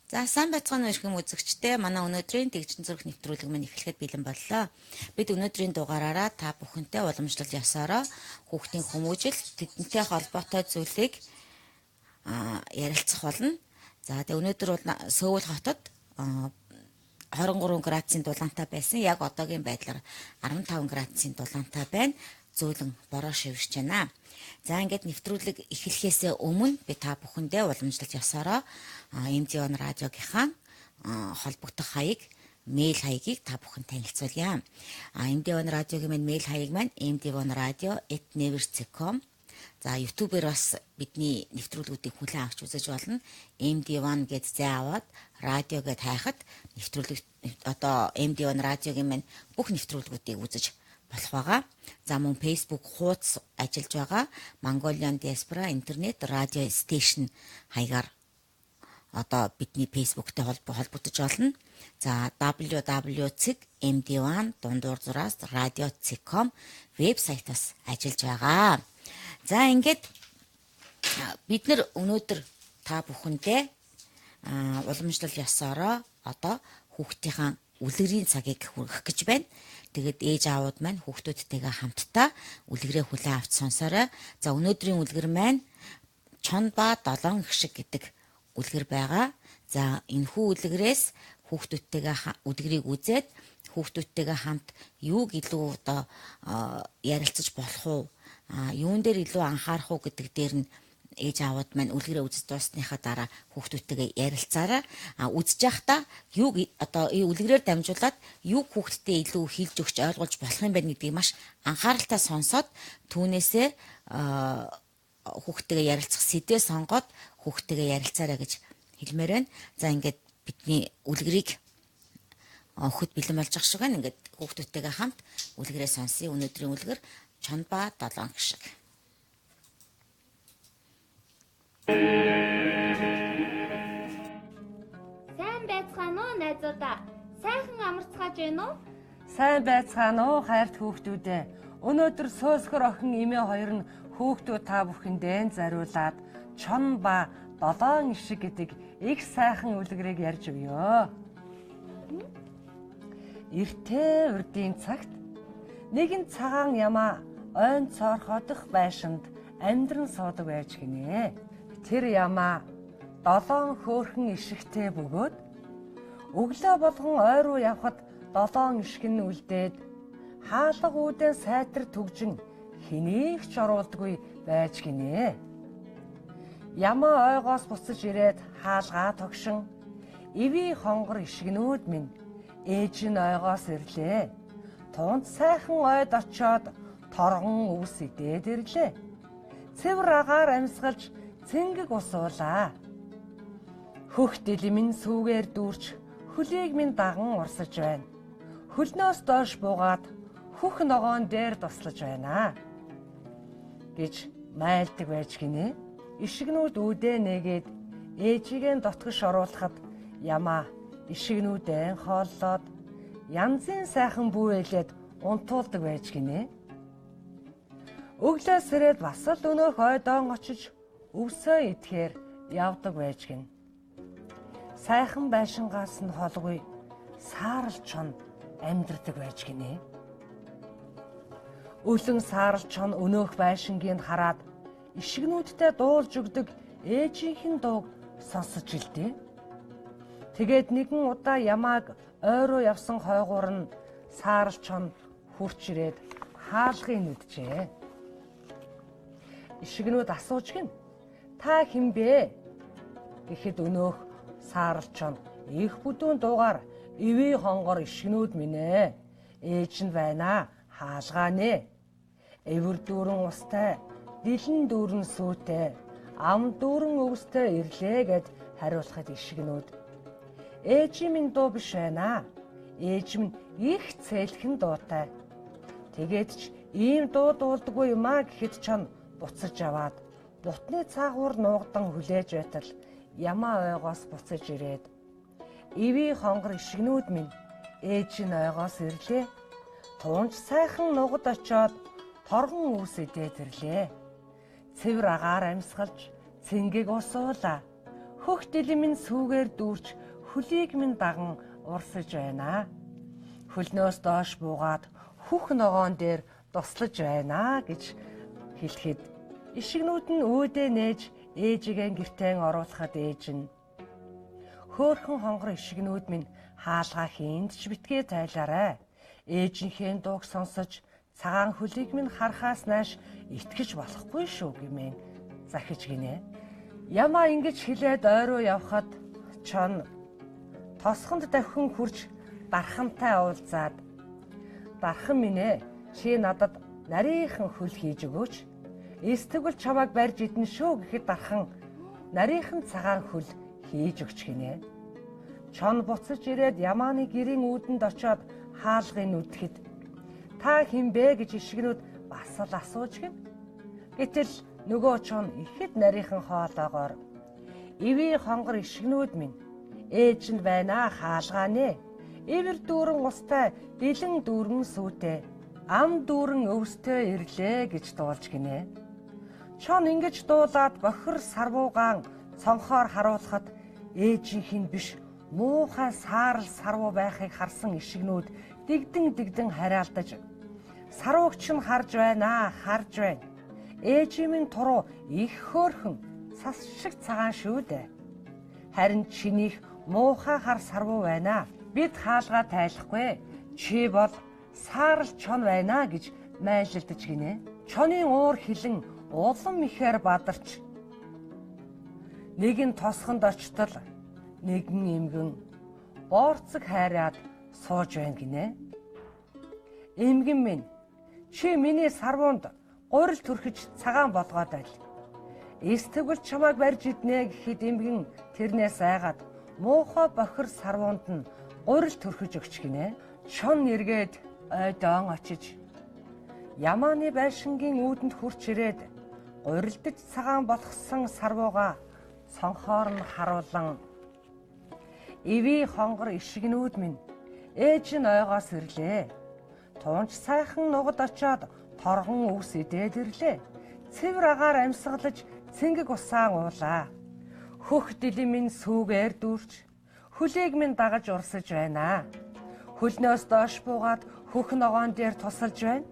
За сайн байцгаана уу ирхэм үзэгчдээ. Манай өнөөдрийн тэгжин зүрх нэвтрүүлэг маань эхлэхэд бэлэн боллоо. Бид өнөөдрийн дугаараараа та бүхэнтэй уламжлал ясаараа хүүхдийн хүмүүжил, тэдэнтэй холбоотой зүйлийг ярилцах болно. За тэгээ өнөөдөр бол Сөүл хотод 23 градусын дулаантай байсан. Яг одоогийн байдлаар 15 градусын дулаантай байна. Зөөлөн бороо шивэрч байна. За ингээд нэвтрүүлэг эхлэхээс өмнө би та бүхэндээ уламжлалт ёсороо MD1 радиогийнхаа холбогдох хаяг, мэйл хаягийг та бүхэн танилцуулъя. MD1 радиогийн мэйл хаяг маань md1radio@news.com. За YouTube-ээр бас бидний нэвтрүүлгүүдийг хүлээн авч үзэж болно. MD1 гэж зэ аваад радио гэд хайхад нэвтрүүлэг одоо MD1 радиогийн маань бүх нэвтрүүлгүүдийг үзэж болох байгаа. За мөн Facebook хуудас ажиллаж байгаа. Mongolian Diaspora Internet Radio Station хаягаар одоо бидний Facebook-тэй холбогдож болно. За www.md1-radio.com вебсайтаас ажиллаж байгаа. За ингээд бид нар өнөөдөр та бүхэндээ уламжлал ёсороо одоо хүүхдийн үлгэрийн цагийг хүргэх гэж байна. Тэгээд ээж аауд маань хүүхдүүдтэйгээ хамтдаа үлгэрээ хүлээн авч сонсоорой. За өнөөдрийн үлгэр маань чон ба долоон гişг гэдэг үлгэр байгаа. За энэхүү үлгэрээс хүүхдүүдтэйгээ үлгэрийг үзээд хүүхдүүдтэйгээ хамт юуг илүү одоо ярилцаж болох уу? Юун дээр илүү анхаарах уу гэдэг дээр нь ээж аауд маань үлгэрээ үзэж дуусныхаа дараа хүүхдүүдтэйгээ ярилцаараа үзэж явахдаа юуг одоо үлгэрээр дамжуулаад юуг хүүхдтэй илүү хэлж өгч ойлгуулж болох юм бэ гэдгийг маш анхааралтай сонсоод түүнээсээ хүүхдтэйгээ ярилцах сэдвээ сонгоод хүүхдтэйгээ ярилцаарай гэж хэлмээр байна. За ингээд бидний үлгэрийг өгөхөд бэлэн болж байгаа шиг байна. Ингээд хүүхдүүдтэйгээ хамт үлгэрээ сонсъё. Өнөөдрийн үлгэр чон ба долоон гişг. Сайн байцгаана уу найзуудаа? Сайхан амарцгааж байна уу? Сайн байцгаана уу хайрт хүүхдүүдээ. Өнөөдөр сөөхөр охин эмээ хоёр нь хүүхдүүд та бүхэндээ зариулаад чон ба долоон гişг гэдэг их сайхан үлгэрийг ярьж өгье. Эртээ урдын цагт нэгэн цагаан ямаа ойн цоорхоодох байшинд амьдран суудаг байж гинэ. Тэр ямаа 7 хөөрхөн ишигтэй бөгөөд өглөө болгон ой руу явхад 7 ишиг нь үлдээд хаалга үүдэн сайтар түгжин хэнийг ч оруулдаггүй байж гинэ. Ямаа ойгоос буцаж ирээд хаалгаа тогшин иви хонгор ишигнүүд минь ээж нь ойгоос ирлээ. Тунд сайхан ойд очоод торгон өвс идээд ирлээ. Цэвэр агаар амьсгалж цэнгэг усуулаа. Хөх дил минь сүүгээр дүүрч хөлийг минь даган урсаж байна. Хөлнөөс доош буугаад хөх ногоон дээр туслаж байна гэж майлдаг байж гинэ. Ишигнүүд үүдээ нэгээд ээжигээ дотгош оруулахад ямаа ишигнүүдээ хооллоод янзын сайхан бүүэлээд унтуулдаг байж гинэ. Өглөөс ирээд бас л өнөөх ойдоон очиж өвсөө идэхээр явдаг байж гин. Сайхан байшингаас нь холгүй саарал чон амьдардаг байж гинэ. Өлөн саарал чон өнөөх байшингийг хараад ишигнүүдтэй дуулж өгдөг ээжийнхэн дууг сонсож илдээ. Тэгээд нэгэн удаа ямааг ой руу явсан хойгуур нь саарал чон хурч ирээд хаалгыг нүджээ. Ишигнүүд асууж гин та хэн бэ гэхэд өнөөх саарал чон их бүдүүн дуугаар иви хонгор ишигнүүд минь ээ. Ээж нь байна хаалгаа нэ. Эвэр дүүрэн устай, дэлэн дүүрэн сүйтэй, ам дүүрэн өвстэй ирлээ гэд хариулахад ишигнүүд ээж минь дуу биш байна. Ээж минь их цээлхэн дуутай. Тэгээд ч ийм дуу дуулдаггүй юм а гэхэд чон буцаж аваад бутны цаагуур нуугдан хүлээж байтал ямаа ойгоос буцаж ирээд иви хонгор ишигнүүд минь ээж нь ойгоос ирлээ. Туунч сайхан нугад очоод торгон өвс идээд ирлээ. Цэвэр агаар амьсгалж цэнгэг усуулаа. Хөх дил минь сүүгээр дүүрч хөлийг минь даган урсаж байна. Хөлнөөс доош буугаад хөх ногоон дээр туслаж байна гэж хэлэхэд ишигнүүд нь үүдээ нээж ээжигээ гэртээ оруулахад ээж нь хөөхөн хонгор ишигнүүд минь Хаалгаа хийнд ч битгий тайлаарай. Ээжийнхээ дууг сонсож цагаан хөлийг минь харахаас нааш итгэж болохгүй шүү гэмээн захиж гинэ. Ямаа ингэж хэлээд ойроо явхад чон тосгонд давхин хурж дархантай уулзаад дархан минь ээ чи надад нарийнхан хөл хийж өгөөч. Эстэгвэл чамайг барьж идэн шүү гэхэд дархан нарийнхан цагаан хөл хийж өгч гинэ. Чон буцаж ирээд Ямааны гэрийн үүдэнд очиод хаалгыг нүдэхэд та хэн бэ гэж ишгнүүд бас л асууж гин. Гэтэл нөгөө чон ихэд нарийнхан хоолоогоор ивэ хонгор ишгнүүд минь ээж нь байна хаалгаа нэ. Ивэр дүүрэн устай бэлэн дүүрэн сүйтэй ам дүүрэн өвстэй ирлээ гэж дуулж гинэ. Чон ингэж дуулаад бохир сарвуугаан цонхоор харуулхад ээжийнх нь биш муухай саарл сарвуу байхыг харсан ишгнүүд дэгдэн хараалдаж сарвуугч нь харж байна харж байна. Ээжийн минь туруу их хөөрхөн цас шиг цагаан шүү дээ. Харин чинийх муухай хар сарвуу байна. Бид хаалгаа тайлахгүй. Чи бол саарл чон байна гэж майлалдаж гинэ. Чонын уур хилэн улам ихээр бадарч нэг нь тосгонд очтол нэгэн эмгэн боорцог хайраад сууж байна гинэ. Эмгэн минь чи миний сарвуунд гурил түрхэж цагаан болгоод байл. Эстэгвэл чамайг барьж иднэ гэхэд эмгэн тэрнээс айгаад муухай бохир сарвуунд нь гурил түрхэж өгч гинэ. Чон эргээд ойдон очиж Ямааны байшингийн үүдэнд хурч ирээд гурилдаж цагаан болгосон сарвууга цонхоор нь харуулan ивэ хонгор ишгнүүд минь ээж нь ойгоос ирлээ. Туунч сайхан нугад очоод торгон үс идээд ирлээ. Цэвэр агаар амьсгалж цэнгэг усаан уулаа. Хөх дилийн минь сүүгээр дүүрч хөлийг минь дагаж урсаж байна. Хөлнөөс доош буугаад хөх ногоон дээр тусалж байна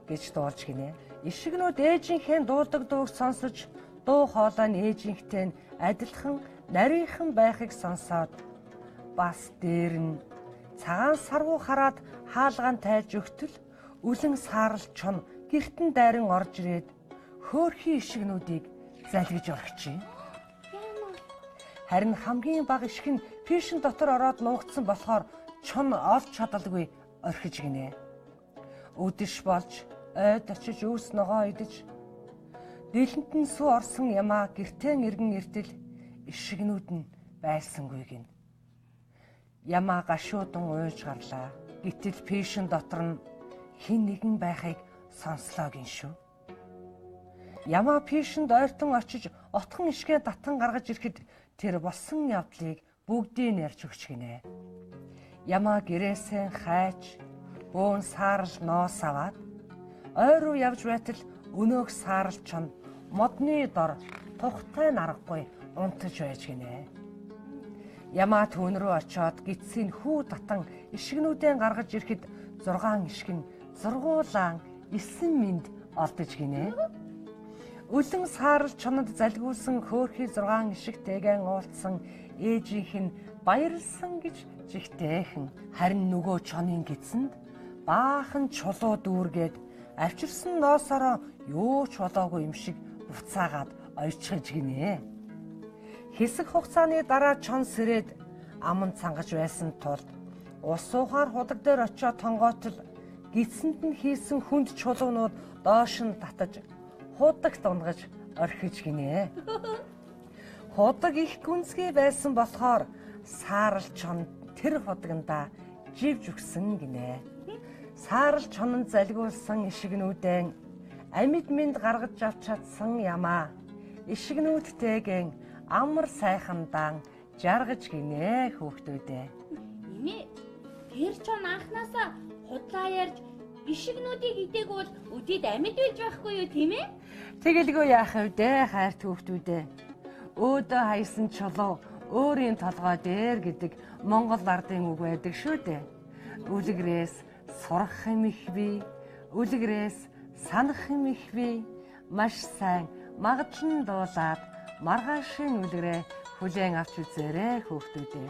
гэж дуулж гинэ. Ишгнүүд ээжийнхээ дуулдаг дууг сонсож дуу хоолой нь ээжийнхтэй нь адилхан нарийнхан байхыг сонсоод бас дээр нь цагаан сарвуу хараад хаалгаан тайлж өгтөл үлэн саарл чон гэртэн дайран орж ирээд хөөрхий ишгнүүдийг залгиж орчихъя. Харин хамгийн бага ишг нь пишин дотор ороод нуугдсан болохоор чон олж чадалгүй орхиж гинэ. Үдэш болж ойд очиж өвс ногоо идэж дэлэнт нь сүү орсон Ямаа гэртэн иргэн иртэл ишгнүүд нь байсангүй гин. Ямаа гашуудан уйж гарлаа. Гэтэл пишин дотор нь хин нэгэн байхыг сонслоо гин шүү. Ямаа пишинд ойртон очиж отхон ишгээ татан гаргаж ирэхэд тэр болсон явдлыг бүгдийг ярьж өгч гинэ. Ямаа гэрээсээ хайж бөөн саарл ноос аваад ойр руу явж байтал өнөөх саарл чон модны дор тухтай наргагүй унтаж байж гинэ. Ямаа түүн рүү очиод гидсийн хүү татан ишгнүүдээ гаргаж ирэхэд 6 ишг нь зургуулан 9 минд олдож гинэ. Үлэн саарл чонод залгиулсан хөөрхий 6 ишгтэйгэн уулзсан ээжийнх нь баярлсан гэж жигтэйхэн. Харин нөгөө чонын гидсэнд баахан чулуу дүүргээд авчирсан ноосороо юу ч болоогүй юм шиг буцаагаад ойчхиж гинэ. Хэсэг хугацааны дараа чон сэрээд аман цангаж байсан тул ус уухаар худаг дээр очиод тонгоотол гидсэнд нь хийсэн хүнд чулуунууд доош нь татаж худагт унгаж орхиж гинэ. Худаг их гүнзгий байсан болохоор саарл чон тэр худагнда живж өгсөн гинэ. Саарл чонод залгиулсан ишгнүүдэн амьд минд гаргаж авч чадсан Ямаа ишгнүүдтэйгэн амар сайхандан жаргаж гинэ хүүхдүүдээ. Имээ тэр чон анханасаа худлаа ярьж ишгнүүдийг идээг бол өдөөд амьд байж байхгүй юу тийм ээ? Тэгэлгүй яах вэ хайр хүүхдүүдээ. Өөдөө хайсан чулуу өөрийн толгой дээр гэдэг Монгол ардын үг байдаг шүү дээ. Үлгэрээс сурах юм их бий, үлгэрээс санах юм их бий. Маш сайн магадчн дуулаад маргаашийн үлгэрээ хүлээн авч үзээрэй хүүхдүүдээ.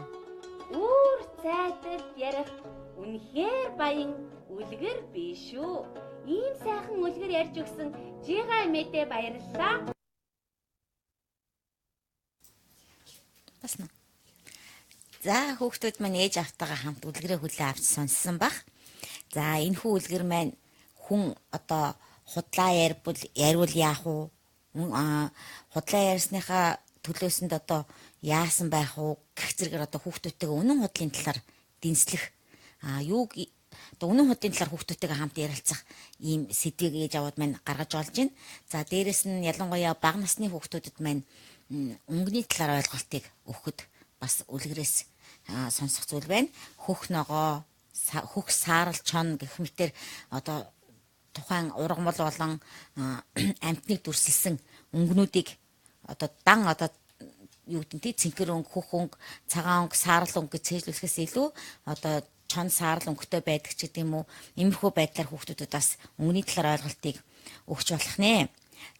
Үүр зайтад ярих үнэхээр баян үлгэр биш үү. Ийм сайхан үлгэр ярьж өгсөн жига эмээдээ баярлалаа. Басна. За хүүхдүүд маань ээж автайгаа хамт үлгэрээ хүлээн авч сонссон бах. За энэ хүү үлгэр маань хүн одоо худлаа яриул яах уу? Худлаа ярьсныхаа төлөөсөнд одоо яасан байх уу гэх зэрэгээр одоо хүүхдүүдтэйгээ үнэн худлын талаар дэнслэх одоо үнэн худлын талаар хүүхдүүдтэйгээ хамт ярилцах ийм сэдвийг ээж аваад маань гаргаж олж байна. За дээрэс нь ялангуяа бага насны хүүхдүүдэд маань өнгөний талаар ойлголтыг өгөхөд бас үлгэрээс сонсох зүйл байна. Хөх ногоо, хөх саарал чон гэх мэтэр одоо тухайн ургамал болон амтныг дүрсэлсэн өнгөнүүдийг одоо дан одоо юу гэдэг нь цэнхэр өнгө, хөх өнгө, цагаан өнгө, саарал өнгө гэж цээжлүүлэхээс илүү одоо чон саарал өнгөтэй байдаг ч гэдэм үү. Иймэрхүү байдлаар хүүхдүүдэд бас өнгөний талаар ойлголтыг өгч болох нэ.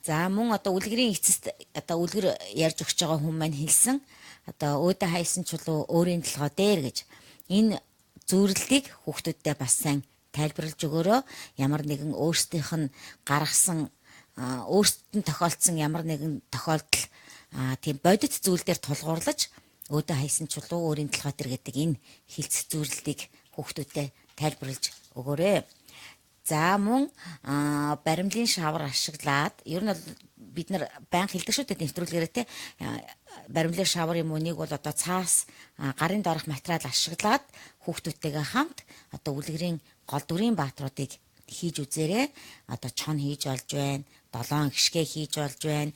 За мөн одоо үлгэрийн эцэст одоо үлгэр ярьж өгч байгаа хүн маань хэлсэн одоо өөдөө хайсан чулуу өөрийн толгой дээр гэж энэ зөвөрлөлийг хүүхдүүддээ бас сайн тайлбарлаж өгөөрөө ямар нэгэн өөрсдийнх нь гаргасан өөрсдөд нь тохиолдсон ямар нэгэн тохиолдол тийм бодит зүйл дээр тулгуурлаж өөдөө хайсан чулуу өөрийн толгой дээр гэдэг энэ хилцэх зөвөрлөлийг хүүхдүүдэд тайлбарлаж өгөөрэй. За мөн баримлын шавар ашиглаад ер нь бол бид нар байнга хэлдэг шүү дээ нэвтрүүлгээрээ те баримлын шавар юм уу нэг бол одоо цаас гарын доорх материал ашиглаад хүүхдүүдтэйгээ хамт одоо үлгэрийн гол дүрийн баатруудыг хийж үзээрэй. Одоо чон хийж болж байна, долоон гიშгэ хийж болж байна,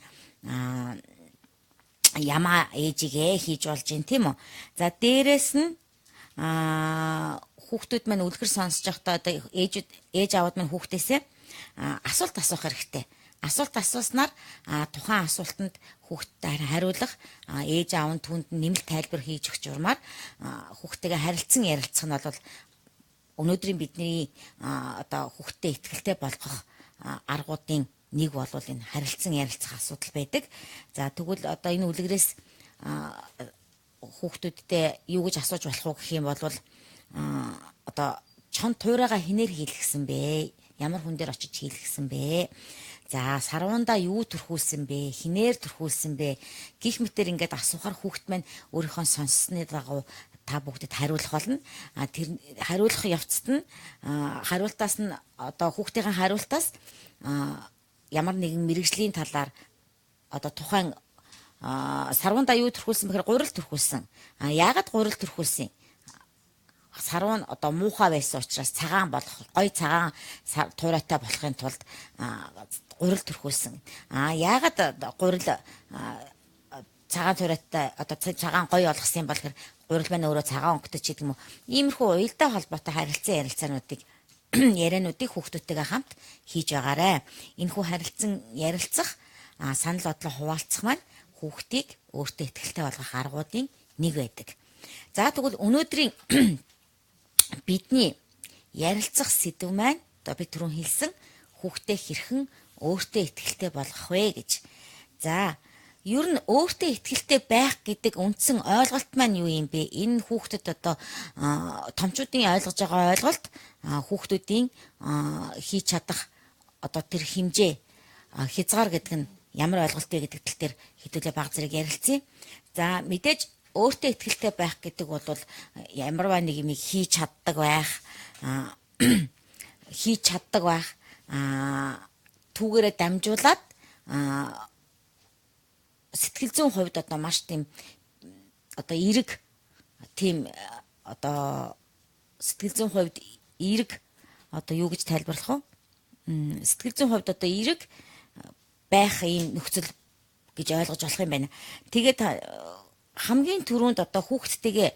ямаа ээжигээ хийж болж байна тийм үү. За дээрэс нь хүүхдүүд маань үлгэр сонсож байхдаа одоо ээж аваад маань хүүхдээсээ асуулт асуух хэрэгтэй. Асуулт асууснаар тухайн асуултанд хүүхдтэй хариулах ээж аав нь түүнд нэмэлт тайлбар хийж өгч урмаар хүүхдтэйгээ харилцан ярилцах нь бол өнөөдрийн бидний одоо хүүхдтэй ихтгэлтэй болгох аргуудын нэг бол энэ харилцан ярилцах асуудал байдаг. За тэгвэл одоо энэ үлгэрээс хүүхдүүдтэй юу гэж асууж болох уу гэх юм бол одоо чон туурайгаа хинээр хийлгсэн бэ? Ямар хүн дээр очиж хийлгсэн бэ? За сарвандаа юу төрхүүлсэн бэ? Хинээр төрхүүлсэн бэ? Гих мэтэр ингээд асуухаар хүүхд маань өөрийнхөө сонссны дагуу та бүгдэд хариулах болно. Тэр хариулах явцад нь хариултаас нь одоо хүүхдийн хариултаас ямар нэгэн мэрэгжлийн талаар одоо тухайн сарвандаа юу төрхүүлсэн бэхээр гурил төрхүүлсэн. Яагаад гурил төрхүүлсэн? Сарван одоо муухай байсан учраас цагаан болох, гой цагаан туурайтай болохын тулд гурил төрхүүлсэн. Яагаад гурил цагаан туурайтай одоо цагаан гой болгосон бол гурил маань өөрөө цагаан өнгөтэй ч гэдэг юм уу. Иймэрхүү уялдаа холбоотой харилцан ярилцаануудыг яриануудыг хүүхдүүдтэйгээ хамт хийж байгаарай. Энэхүү харилцан ярилцах санал бодлоо хуваалцах маань хүүхдийг өөртөө ихтэй болгох аргуудын нэг байдаг. За тэгвэл өнөөдрийн бидний ярилцах сэдв маань одоо би түрүүн хэлсэн хүүхдээ хэрхэн өөртөө ихтэй болгох вэ гэж. За ер нь өөртөө ихтэй байх гэдэг үндсэн ойлголт маань юу юм бэ? Энэ хүүхдэд одоо томчуудын ойлгож байгаа ойлголт хүүхдүүдийн хийж чадах одоо тэр хэмжээ хязгаар гэдэг нь ямар ойлголт вэ гэдэг тал дээр хэдүүлээ бага зэрэг ярилцъя. За мэдээж өөртөө ихтэй байх гэдэг бол ямарваа нэг юм хийж чаддаг байх түүгээрээ дамжуулаад сэтгэл зүйн хувьд одоо маш тийм одоо эерэг тийм одоо сэтгэл зүйн хувьд эерэг одоо юу гэж тайлбарлах вэ? Сэтгэл зүйн хувьд одоо эерэг байх ийм нөхцөл гэж ойлгож болох юм байна. Тэгээд хамгийн түрүүнд одоо хүүхдтэйгээ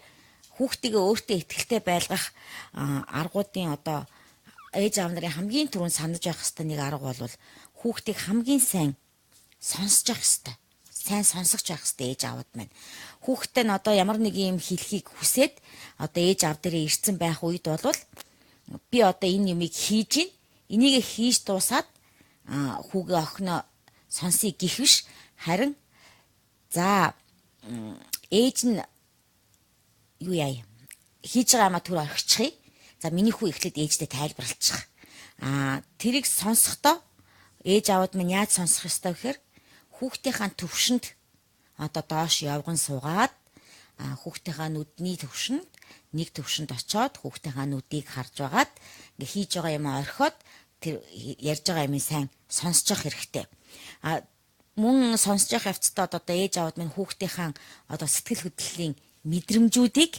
өөртөө ихтэй байлгах аргуудын одоо ээж аав нарын хамгийн түрүүнд санаж явах хэвээр нэг арга бол хүүхдийг хамгийн сайн сонсож явах хэвээр. Сайн сонсогч байх хэвээр ээж аавд маань. Хүүхдтэй нь одоо ямар нэг юм хэлхийг хүсээд одоо ээж аав дээрээ ирсэн байх үед бол би одоо энэ юмыг хийж гин. Энийг хийж дуусаад хүүгээ охиноо сонсъё гэх биш харин за ээж нь юу яа хийж байгаа юмаа түр орхичихъя. За миний хүү эхлээд ээжтэй тайлбарлчих. Тэрийг сонсохдоо ээж аавд минь яаж сонсох ёстой гэхээр хүүхдийнхаа төвшөнд одоо доош явган суугаад хүүхдийнхаа нүдний төвшөнд нэг төвшөнд очиод хүүхдийнхаа нүдийг харж байгаад ингээ хийж байгаа юмаа орхиод тэр ярьж байгаа юмыг сайн сонсож явах хэрэгтэй. Мөн сонсож явах явцдаа одоо ээж аавд минь хүүхдийнхаа одоо сэтгэл хөдлөлийн мэдрэмжүүдийг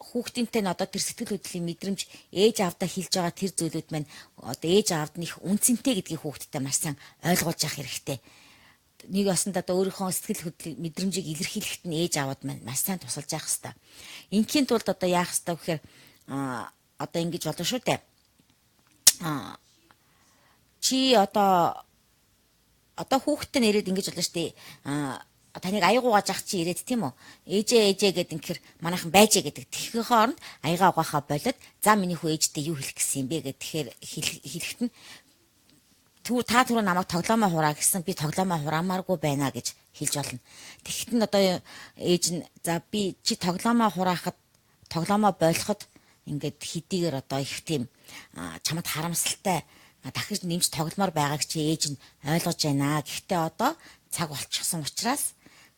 хүүхдийнтэй нь одоо тэр сэтгэл хөдлөлийн мэдрэмж ээж аавдаа хэлж байгаа тэр зүйлүүд маань одоо ээж аавд нь их үнцэнтэй гэдгийг хүүхдтэй маш сайн ойлгуулж явах хэрэгтэй. Нэг осонд одоо өөрийнхөө сэтгэл хөдлөлийн мэдрэмжийг илэрхийлэхэд нь ээж аавд маань маш сайн тусалж явах хэрэгтэй. Инхийн тулд одоо яах хэрэгтэй гэхээр одоо ингэж болно шүү дээ. Чи одоо хүүхдтэй нэрээд ингэж болно шүү дээ. Таныг аяагуугаж ах чи ирээд тийм үү? Ээжээ гэдэг инхээр манайхан байжээ гэдэг. Тэгэхээ хооронд аягаа угаахаа болоод за миний хүү ээжтэй юу хэлэх гэсэн юм бэ гэхээр хэлэхэд нь та түрүү намайг тоглоомоо хураа гэсэн би тоглоомоо хураамааргүй байна гэж хэлж болно. Тэгэхэд нь одоо ээж нь за би чи тоглоомоо хураахад тоглоомоо болоход ингээд хэдийгээр одоо их тийм чамд харамсалтай дахиж нэмж тогломоор байгааг чи ээж нь ойлгож байна. Гэхдээ одоо цаг болчихсон учраас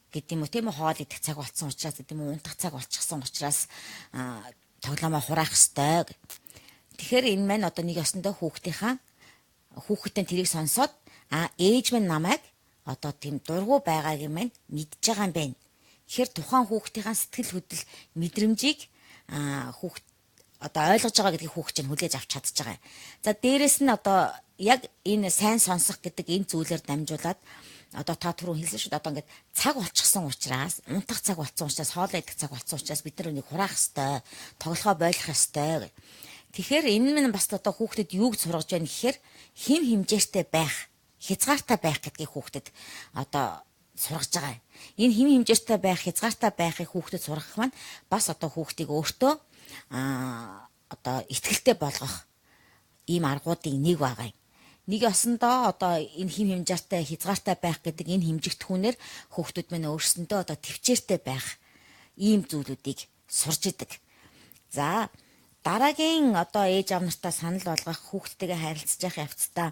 гэдэг юм уу тийм үү хоол идэх цаг болсон учраас гэдэг юм уу унтах цаг болчихсон учраас тоглоомоо хураах ёстой. Тэгэхээр энэ маань одоо нэг ёсондоо хүүхдтэй тэрийг сонсоод ээж минь намайг одоо тийм дургу байгааг юм мэдж байгаа юм байна. Тэгэхээр тухайн хүүхдийн сэтгэл хөдлөл мэдрэмжийг хүүхд одоо ойлгож байгаа гэдгийг хүүхд чинь хүлээж авч чадж байгаа. За дээрэс нь одоо яг энэ сайн сонсох гэдэг энэ зүйлээр дамжуулаад одоо та түрүү хэлсэн шүү дээ одоо ингээд цаг болчихсон учраас унтах цаг болсон учраас хоолоо идэх цаг болсон учраас бид нар үнийг хураах ёстой, тоглохоо болох ёстой. Тэгэхээр энэ минь бас одоо хүүхдэд юуг сургаж байна гэхээр хим химжээтэй байх, хязгаартай байх гэдгийг хүүхдэд одоо сургаж байгаа. Энэ хим химжээтэй байх, хязгаартай байхыг хүүхдэд сургах маань бас одоо хүүхдийг өөртөө одоо итгэлтэй болгох ийм аргуудын нэг байгаа юм. Нэг осондоо одоо энэ хим химжээтэй хязгаартай байх гэдэг энэ хэмжигдэхүүнээр хүүхдүүд минь өөрсөндөө одоо төвчээртэй байх ийм зүйлүүдийг сурж идэг. За дараагийн одоо ээж аав нартай санал болгох хүүхдтэйгээ харилцаж явах явцдаа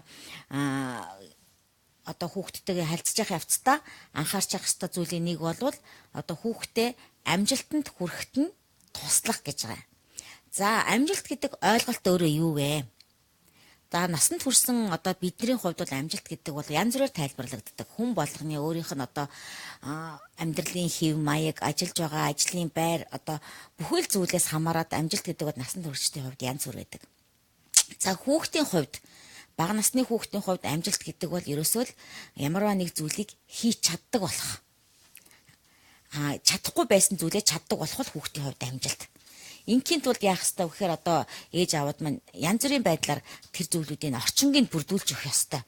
одоо хүүхдтэйгээ харилцаж явах явцдаа анхаарч явах ёстой зүйлийн нэг бол одоо хүүхдээ амжилтанд хүрэхэд нь туслах гэж байгаа. За амжилт гэдэг ойлголт өөрөө юу вэ? За насанд хүрсэн одоо бидний хувьд бол амжилт гэдэг бол янз бүрээр тайлбарлагддаг. Хүн болгоны өөрийнх нь одоо амьдралын хэв маяг, ажиллаж байгаа ажлын байр одоо бүхэл зүйлээс хамаарат амжилт гэдэг бол насанд хүрчдийн хувьд янз бүр байдаг. За хүүхдийн хувьд бага насны хүүхдийн хувьд амжилт гэдэг бол ерөөсөө л ямарваа нэг зүйлийг хийж чаддаг болох. Чадахгүй байсан зүйлээ чаддаг болох бол хүүхдийн хувьд амжилт. Инхийн тулд яах ёстой гэхээр одоо ээж аавд маань янз бүрийн байдлаар тэр зүйлүүдийг орчингийн бүрдүүлж өгөх ёстой.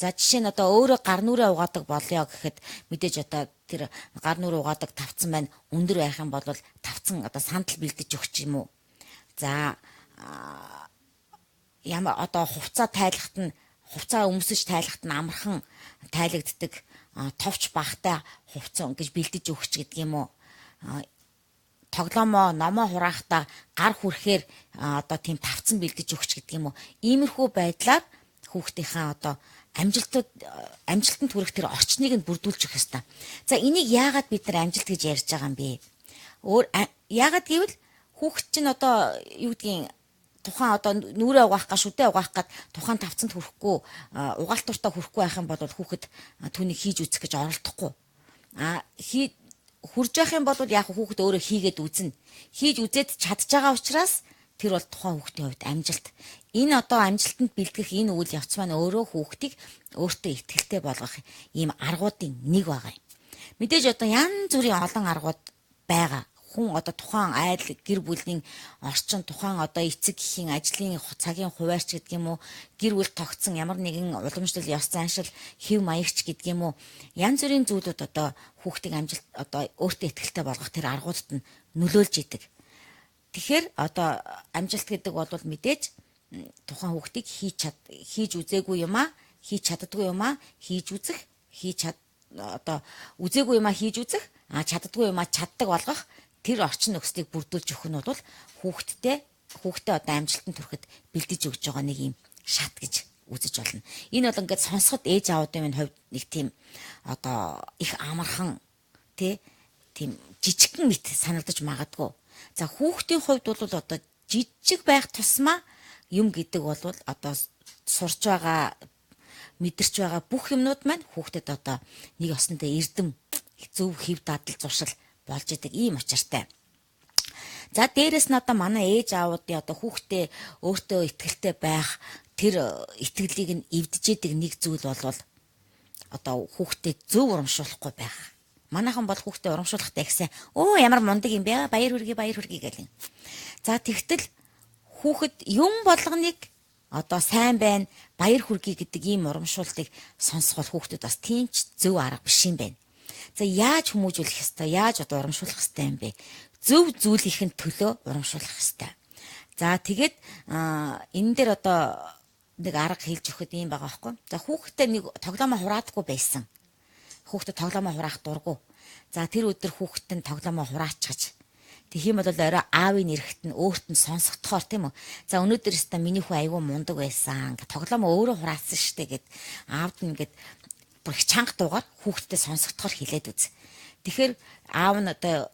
За жишээ нь одоо өөрөө гар нүрээ угаадаг болёо гэхэд мэдээж одоо тэр гар нүрээ угаадаг тавцсан байна өндөр байх юм бол тавцсан одоо сандал бэлдэж өгч юм уу. За ямар одоо хувцас өмсөж тайлахт нь амархан тайлагддаг товч багтай хувцас ингэж бэлдэж өгч гэдэг юм уу. Тоглоомоо номоо хураахтаа гар хүрэхээр одоо тийм тавцсан бэлдэж өгч гэдэг юм уу. Иймэрхүү байдлаар хүүхдийнхаа одоо амжилтанд хүрэх тэр орчныг нь бүрдүүлж өгөх ёстой. За энийг яагаад бид нар амжилт гэж ярьж байгаа юм бэ? Яагаад гэвэл хүүхд чинь одоо юу гэдгийг тухайн одоо нүрээ угаах га шүдээ угаах гад тухайн тавцанд хүрэхгүй угаалтуртаа хүрэхгүй байх юм бол хүүхэд түүнийг хийж үзэх гэж оролдохгүй. Хурж явах юм бол яг хүүхэд өөрөө хийгээд үзнэ. Хийж үзээд чадж байгаа учраас тэр бол тухайн хүүхдийн хувьд амжилт. Энэ одоо амжилтанд бэлтгэх энэ үйл явц маань өөрөө хүүхдийг өөртөө ихтгэлтэй болгох ийм аргуудын нэг байгаа юм. Мэдээж одоо янз бүрийн олон аргууд байгаа. Хүн одоо тухайн айл гэр бүлийн орчин тухайн одоо эцэг эхийн ажлын цагийн хуваарч гэдэг юм уу гэр бүл тогтсон ямар нэгэн уламжлал ёс заншил хэв маягч гэдэг юм уу янз бүрийн зүйлүүд одоо хүүхдийн амжилт одоо өөртөө ихтгэлтэй болгох тэр аргуудад нь нөлөөлж идэг. Тэгэхээр одоо амжилт гэдэг бол мэдээж тухайн хүүхдийг хийж үзээгүй юмаа хийж чаддаггүй юмаа хийж үзэх одоо үзээгүй юмаа хийж үзэх чаддаггүй юмаа чаддаг болгох тэр орчин нөхцөлийг бүрдүүлж өгөх нь бол хүүхдэд одоо амжилтанд хүрэхэд бэлдэж өгч байгаа нэг юм шат гэж үзэж болно. Энэ бол ингээд сонсоход ээж аавуудын хувьд нэг тийм одоо их амархан тийм жижигхэн мэт санагдаж магадгүй. За хүүхдийн хувьд бол одоо жижиг байх тусмаа юм гэдэг бол одоо сурч байгаа мэдэрч байгаа бүх юмнууд маань хүүхдэд одоо нэг осондоо эрдэм зөв хэв дадал зуршил болж идэг ийм учиртай. За дээрэс нь одоо манай ээж аавуудын одоо хүүхдээ өөртөө ихтэй байх тэр итгэлийг нь эвдэж идэг нэг зүйл бол одоо хүүхдэд зөв урамшуулахгүй байх. Манайхан бол хүүхдээ урамшуулахдаа ихсэн ямар мундаг юм бэ? Баяр хүргэе гэх юм. За тэгтэл хүүхэд юм болгоныг одоо сайн байна, баяр хүргэе гэдэг ийм урамшуултыг сонсох бол хүүхдэд бас тийм ч зөв арга биш юм байна. За яаж хүмүүжүүлэх ёстой? Яаж одоо урамшуулах ёстой юм бэ? Зөв зүйлийнхэн төлөө урамшуулах ёстой. За тэгээд энэ дээр одоо нэг арга хэлж өгөхөд юм байгаа байхгүй. За хүүхдээ нэг тоглоомоо хураадаггүй байсан. Хүүхдэд тоглоомоо хураах дурггүй. За тэр өдөр хүүхдэд нь тоглоомоо хураачаач. Тэгэх юм бол орой аавын эрэхт нь өөрт нь сонсогдохоор тийм үү. За өнөөдөр өстө миний хүү айгүй мундаг байсан. Ингээ тоглоомоо өөрөө хураацсан штэ гэд аавд нь ингээд бүр их чанга дуугаар хүүхдэд сонсогдохоор хэлээд үз. Тэгэхээр аав нь одоо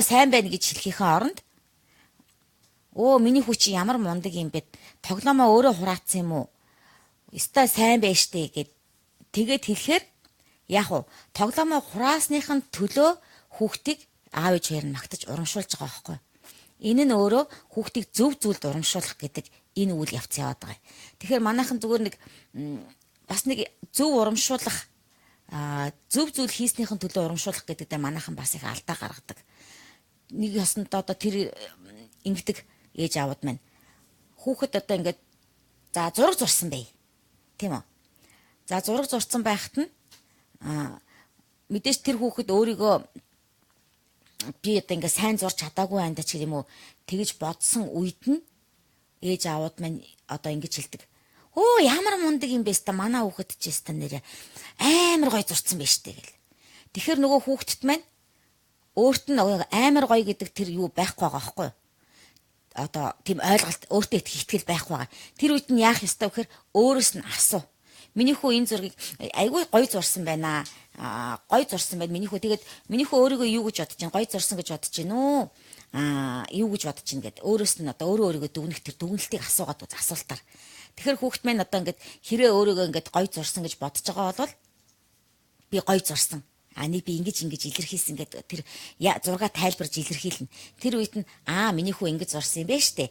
сайн байна гэж хэлхийнхээ оронд миний хүү чи ямар мундаг юм бэ? Тоглоомоо өөрөө хураацсан юм уу? Өстой сайн байж штэ гэд тэгээд хэлэхээр яг уу тоглоомоо хураасныхын төлөө хүүхдийг аав ээж хоёр нь магтаж урамшуулж байгаа байхгүй. Энэ нь өөрөө хүүхдийг зөв зүйлд урамшуулах гэдэг энэ үйл явц яваад байгаа. Тэгэхээр манайхан зүгээр нэг бас нэг зөв урамшуулах зөв зүйл хийснийхэн төлөө урамшуулах гэдэг дээр манайхан бас их алдаа гаргадаг. Нэг ясантаа одоо тэр ингэдэг ээж аавууд маань хүүхэд одоо ингээд за зураг зурсан бай. Тийм үү? За зураг зурсан байхад нь мэдээж тэр хүүхэд өөрийгөө би одоо ингээд сайн зурж чадаагүй байнда ч юм уу тэгэж бодсон үед нь ээж аавууд маань одоо ингэж хэлдэг. Ямар мундаг юм бэ ста манай хүүхэд ч ста нэрээ амар гоё зурцсан байж тээ гэл. Тэгэхээр нөгөө хүүхэдт маань өөрт нь амар гоё гэдэг тэр юу байхгүй байгаа байхгүй юу? Одоо тийм ойлголт өөртөө итгэл байхгүй байгаа. Тэр үед нь яах ёстой вэ гэхээр өөрөөс нь асуу. Миний хүү энэ зургийг айгүй гоё зурсан байна. Гоё зурсан байд миний хүү. Тэгээд миний хүү өөрийгөө юу гэж бодож чинь гоё зурсан гэж бодож чинь үү? Юу гэж бодож чинь гэд өөрөөс нь одоо өөрийгөө дүгнэх тэр дүгнэлтийг асуугаад үз асуултаар. Тэгэхээр хүүхэд маань одоо ингээд хэрэг өөрийгөө ингээд гоё зурсан гэж бодож байгаа бол би гоё зурсан. Нэг би ингэж илэрхийлсэн гэдэг тэр зураг тайлбарж илэрхийлнэ. Тэр үед нь миний хүү ингэж зурсан юм байна штэ.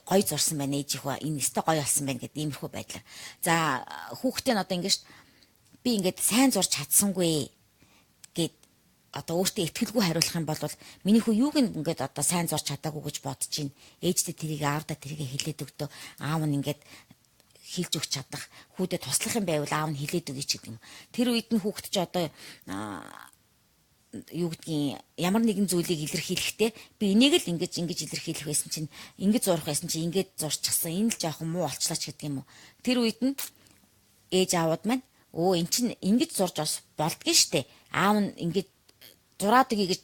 Гоё зурсан байна ээжийнхөө энэ өстой гоё болсон байна гэдэг иймэрхүү байдлаар. За хүүхдээ нь одоо ингэж би ингээд сайн зурж чадсангүй гэд одоо өөртөө итгэлгүй хариулах юм бол миний хүү юуг нь ингээд одоо сайн зурж чадаагүй гэж бодож чинь ээжтэй тэрийг аавдаа тэрийг хэлээд өгдөө аав нь ингээд хэлж өгч чадах хүүдэд туслах юм байвал аав нь хэлээд өгье ч гэдэг юм. Тэр үед нь хүүхэд ч одоо юу гэдгийг ямар нэгэн зүйлийг илэрхийлэхдээ би энийг л ингэж илэрхийлэх байсан чинь ингэж зурх байсан чинь ингэж зурчихсан энэ л жоохон муу олчлаач гэдэг юм уу. Тэр үед нь ээж аавууд маань эн чинь ингэж зурж бас болдгийн штэ. Аав нь ингэж зураад өгье гэж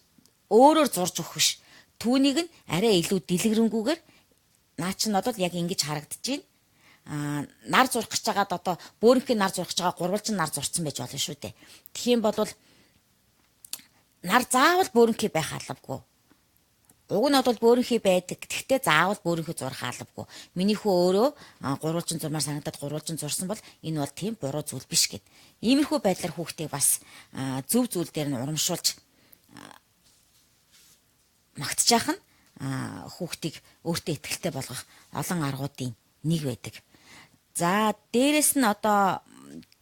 өөрөөр зурж өгөх биш. Түүнийг нь арай илүү дэлгэрэнгүйгээр наа чинь одоо яг ингэж харагдаж байна. Нар зурх гэж байгаад одоо бөөрийнхээ нар зурх гэж байгаа гурвалжин нар зурцсан байж болно шүү дээ. Тэгэх юм бол нар заавал бөөрийнхээ байх албагүй. Уг нь бол бөөрийнхээ байдаг. Гэхдээ заавал бөөрийнхөө зурх албагүй. Миний хүү өөрөө гурвалжин зурмаар санагдаад гурвалжин зурсан бол энэ бол тийм буруу зүйл биш гэд. Иймэрхүү байдлаар хүүхдийг бас зөв зүйл дээр нь урамшуулж магтчих нь хүүхдийг өөртөө итгэлтэй болгох олон аргуудын нэг байдаг. За дээрэс нь одоо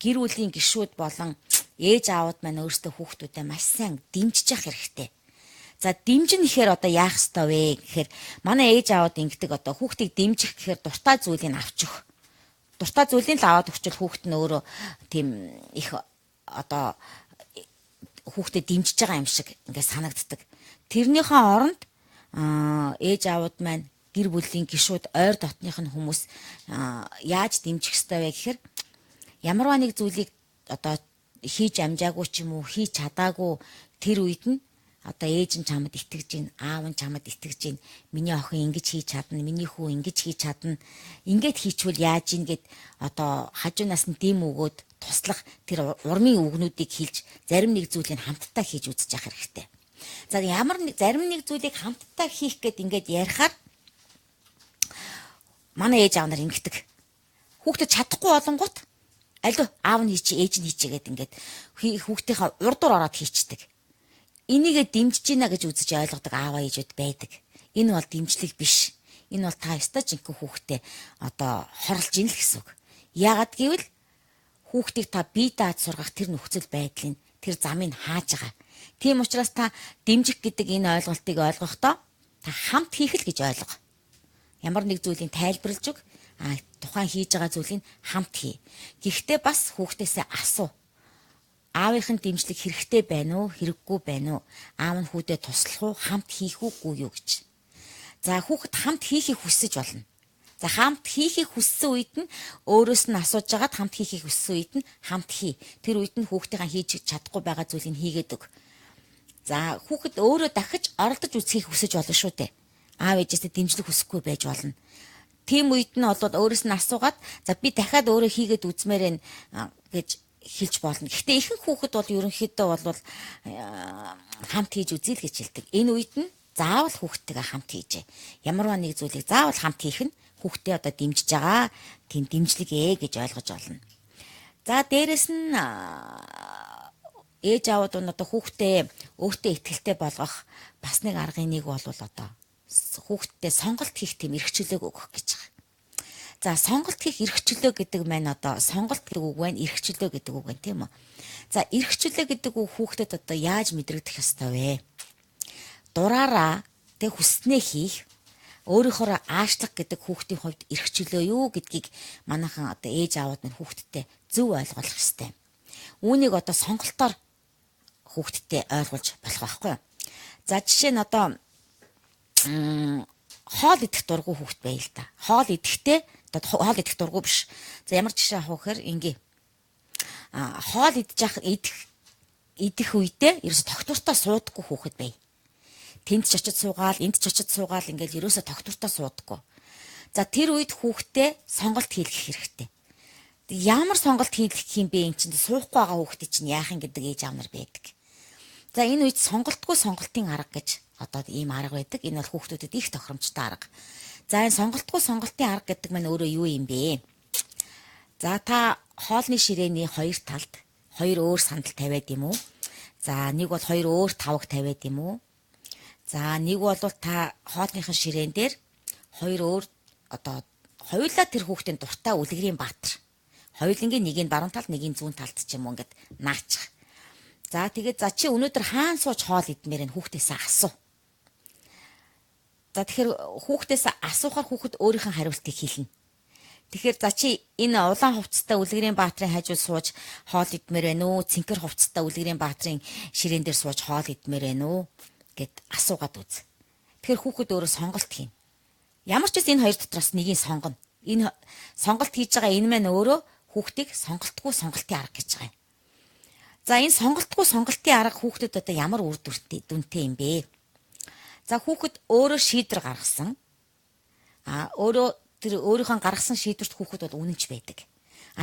гэр бүлийн гишүүд болон ээж аавууд маань өөрсдөө хүүхдүүдэд маш сайн дэмжиж явах хэрэгтэй. За дэмжин гэхээр одоо яах ёстой вэ гэхээр манай ээж аавууд ингэдэг одоо хүүхдийг дэмжих гэхээр дуртай зүйлийг авч өгөх. Дуртай зүйлийг л аваад өгчвөл хүүхд нь өөрөө тийм их одоо хүүхдэд дэмжиж байгаа юм шиг ингээд санагддаг. Тэрнийхээ оронд ээж аавууд маань гэр бүлийн гишүүд ойр дотных нь хүмүүс яаж дэмжих ёстой вэ гэхээр ямарваа нэг зүйлийг одоо хийж амжаагүй ч юм уу хийж чадаагүй тэр үед нь одоо ээж нь чамд итгэж гин, аав нь чамд итгэж гин, миний охин ингэж хийж чадна, миний хүү ингэж хийж чадна. Ингээд хийчихвэл яаж ийн гэд одоо хажуунаас нь дэм өгөөд туслах тэр урмын үгнүүдийг хэлж зарим нэг зүйлийг хамтдаа хийж үзэж явах хэрэгтэй. За ямар зарим нэг зүйлийг хамтдаа хийх гэд ингээд ярихаар манай ээж аав нар ингэдэг. Хүүхдэд чадахгүй болонгууд аль аав нь хийчих, ээж нь хийчих гэд ингээд хүүхдийнхаа урдуур ороод хийчихдэг. Энийгээ дэмжиж гинэ гэж үзэж ойлгодог ааваа ээжүүд байдаг. Энэ бол дэмжлэг биш. Энэ бол та ёстой жинхэнэ хүүхдээ одоо хорлож ийн л гэсэн үг. Яагаад гэвэл хүүхдийг та бие дааж сургах тэр нөхцөл байдлын тэр замыг хааж байгаа. Тийм учраас та дэмжих гэдэг энэ ойлголтыг ойлгохдоо та хамт хийх л гэж ойлго. Ямар нэг зүйлийг тайлбарлаж өг, тухайн хийж байгаа зүйлийг хамт хий. Гэхдээ бас хүүхдээсээ асуу. Аавынхын дэмжлэг хэрэгтэй байна уу, хэрэггүй байна уу? Аав нь хүүдээ туслах уу, хамт хийх үгүй юу гэж. За хүүхэд хамт хийхийг хүсэж болно. За хамт хийхийг хүссэн үед нь өөрөөс нь асууж агаад хамт хийхийг хүссэн үед нь хамт хий. Тэр үед нь хүүхдийнхаа хийж чадахгүй байгаа зүйлийг хийгээд өг. За хүүхэд өөрөө дахиж оролдож үзхийг хүсэж болно шүү дээ. Аав ээжээсээ дэмжлэг хүсэхгүй байж болно. Тийм үед нь бол өөрөөс нь асуугаад за би дахиад өөрөө хийгээд үзмээр байна гэж хэлж болно. Гэхдээ ихэнх хүүхэд бол ерөнхийдөө бол хамт хийж үзье л гэж хэлдэг. Энэ үед нь заавал хүүхдтэйгээ хамт хийжээ. Ямарваа нэг зүйлийг заавал хамт хийх нь хүүхдээ одоо дэмжиж байгаа. Тийм дэмжлэг гэж ойлгож болно. За дээрэс нь ээж аавууд нь одоо хүүхдээ өөртөө ихтэй болгох бас нэг аргын нэг бол одоо хүүхдтэй сонголт хийх тийм эрхчлөөг өгөх гэж байгаа. За сонголт хийх эрхчлөө гэдэг маань одоо сонголт гэдэг үг байна, эрхчлөө гэдэг үг байна тийм үү? За эрхчлөө гэдэг үг хүүхдэд одоо яаж мэдрэгдэх ёстой вэ? Дураараа тэг хүснээ хийх, өөрийнхөө аашлах гэдэг хүүхдийн хувьд эрхчлөө юу гэдгийг манайхан одоо ээж аавууд нь хүүхдтэй зөв ойлгох ёстой. Үүнийг одоо сонголтоор хүүхдтэй ойлгуулж болох байхгүй юу? За жишээ нь одоо хоол идэх дургүй хүүхд байл та. Хоол идэх дургүй биш. За ямар жишээ авах гэхээр ингээ. Хоол идэх үедээ ерөөсө тогтвортой суудаггүй хүүхэд бай. Тэнд ч очиж суугаал, энд ч очиж суугаал ингээл ерөөсө тогтвортой суудаггүй. За тэр үед хүүхдээ сонголт хийлгэх хэрэгтэй. Ямар сонголт хийлгэх юм бэ? Энд чинь суухгүй байгаа хүүхдээ чинь яах юм гэдэг ээж аав нар байдаг. За энэ үед сонголтгүй сонголтын арга гэж одоо ийм арга байдаг. Энэ бол хүүхдүүдэд их тохиромжтой арга. За энэ сонголтгүй сонголтын арга гэдэг маань өөрөө юу юм бэ? За та хоолны ширээний хоёр талд хоёр өөр сандал тавиад юм уу? За нэг бол хоёр өөр тавг тавиад юм уу? За нэг бол та хоолныхын ширээн дээр хоёр өөр одоо хоёулаа тэр хүүхдийн дуртай үлгэрийн баатар. Хоёулангийн нэг нь баруун талд, нэг нь зүүн талд ч юм уу ингээд наачих. За тэгээд за чи өнөөдөр хаан сууж хоол идмээр энэ хүүхдээсээ асуу. За тэгэхээр хүүхдээс асуухаар хүүхэд өөрийнх нь хариултыг хэлнэ. Тэгэхээр за чи энэ улаан хувцастай үлгэрийн баатрын хажууд сууж хоол идмээр байна уу? Цэнхэр хувцастай үлгэрийн баатрын ширээн дээр сууж хоол идмээр байна уу? Гэд асуугаад үз. Тэгэхээр хүүхэд өөрөө сонголт хийн. Ямар ч үс энэ хоёр дотроос нэгийг сонгоно. Энэ сонголт хийж байгаа энэ маань өөрөө хүүхдийг сонголтгүй сонголтын арга гэж байгаа юм. За энэ сонголтгүй сонголтын арга хүүхдэд одоо ямар үр дүнтэй юм бэ? За хүүхэд өөрөө шийдвэр гаргасан. Өөрөө тэр өөрийнхөө гаргасан шийдвэрт хүүхэд бол үнэнч байдаг.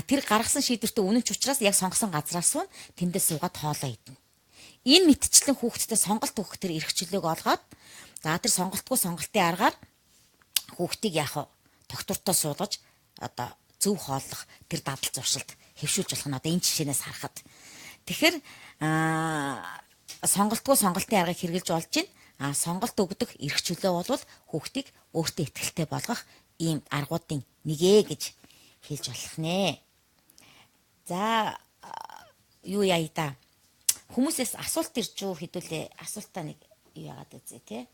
Тэр гаргасан шийдвэртээ үнэнч учраас яг сонгосон газраас нь тэндээ суугаад хоолоо идэнэ. Энэ мэтчлэн хүүхэдтэй сонголт өгөх тэр эрхчлөөг олгоод за тэр сонголтгүй сонголтын аргаар хүүхдийг яах вэ? Доктортой суулгаж одоо зөв хооллох тэр дадал зуршилд хэвшүүлж болох нь одоо энэ жишээнээс харахад. Тэгэхээр сонголтгүй сонголтын аргыг хэрэгжилж болж байна. Сонголт өгдөг эрхчлөө бол хүүхдийг өөртөө ихтэй болгох ийм аргуудын нэгэ гэж хэлж болох нэ. За юу яа да? Хүмүүсээс асуулт ирж юу хэдүүлээ асуултаа нэг юу яагаад үзье те.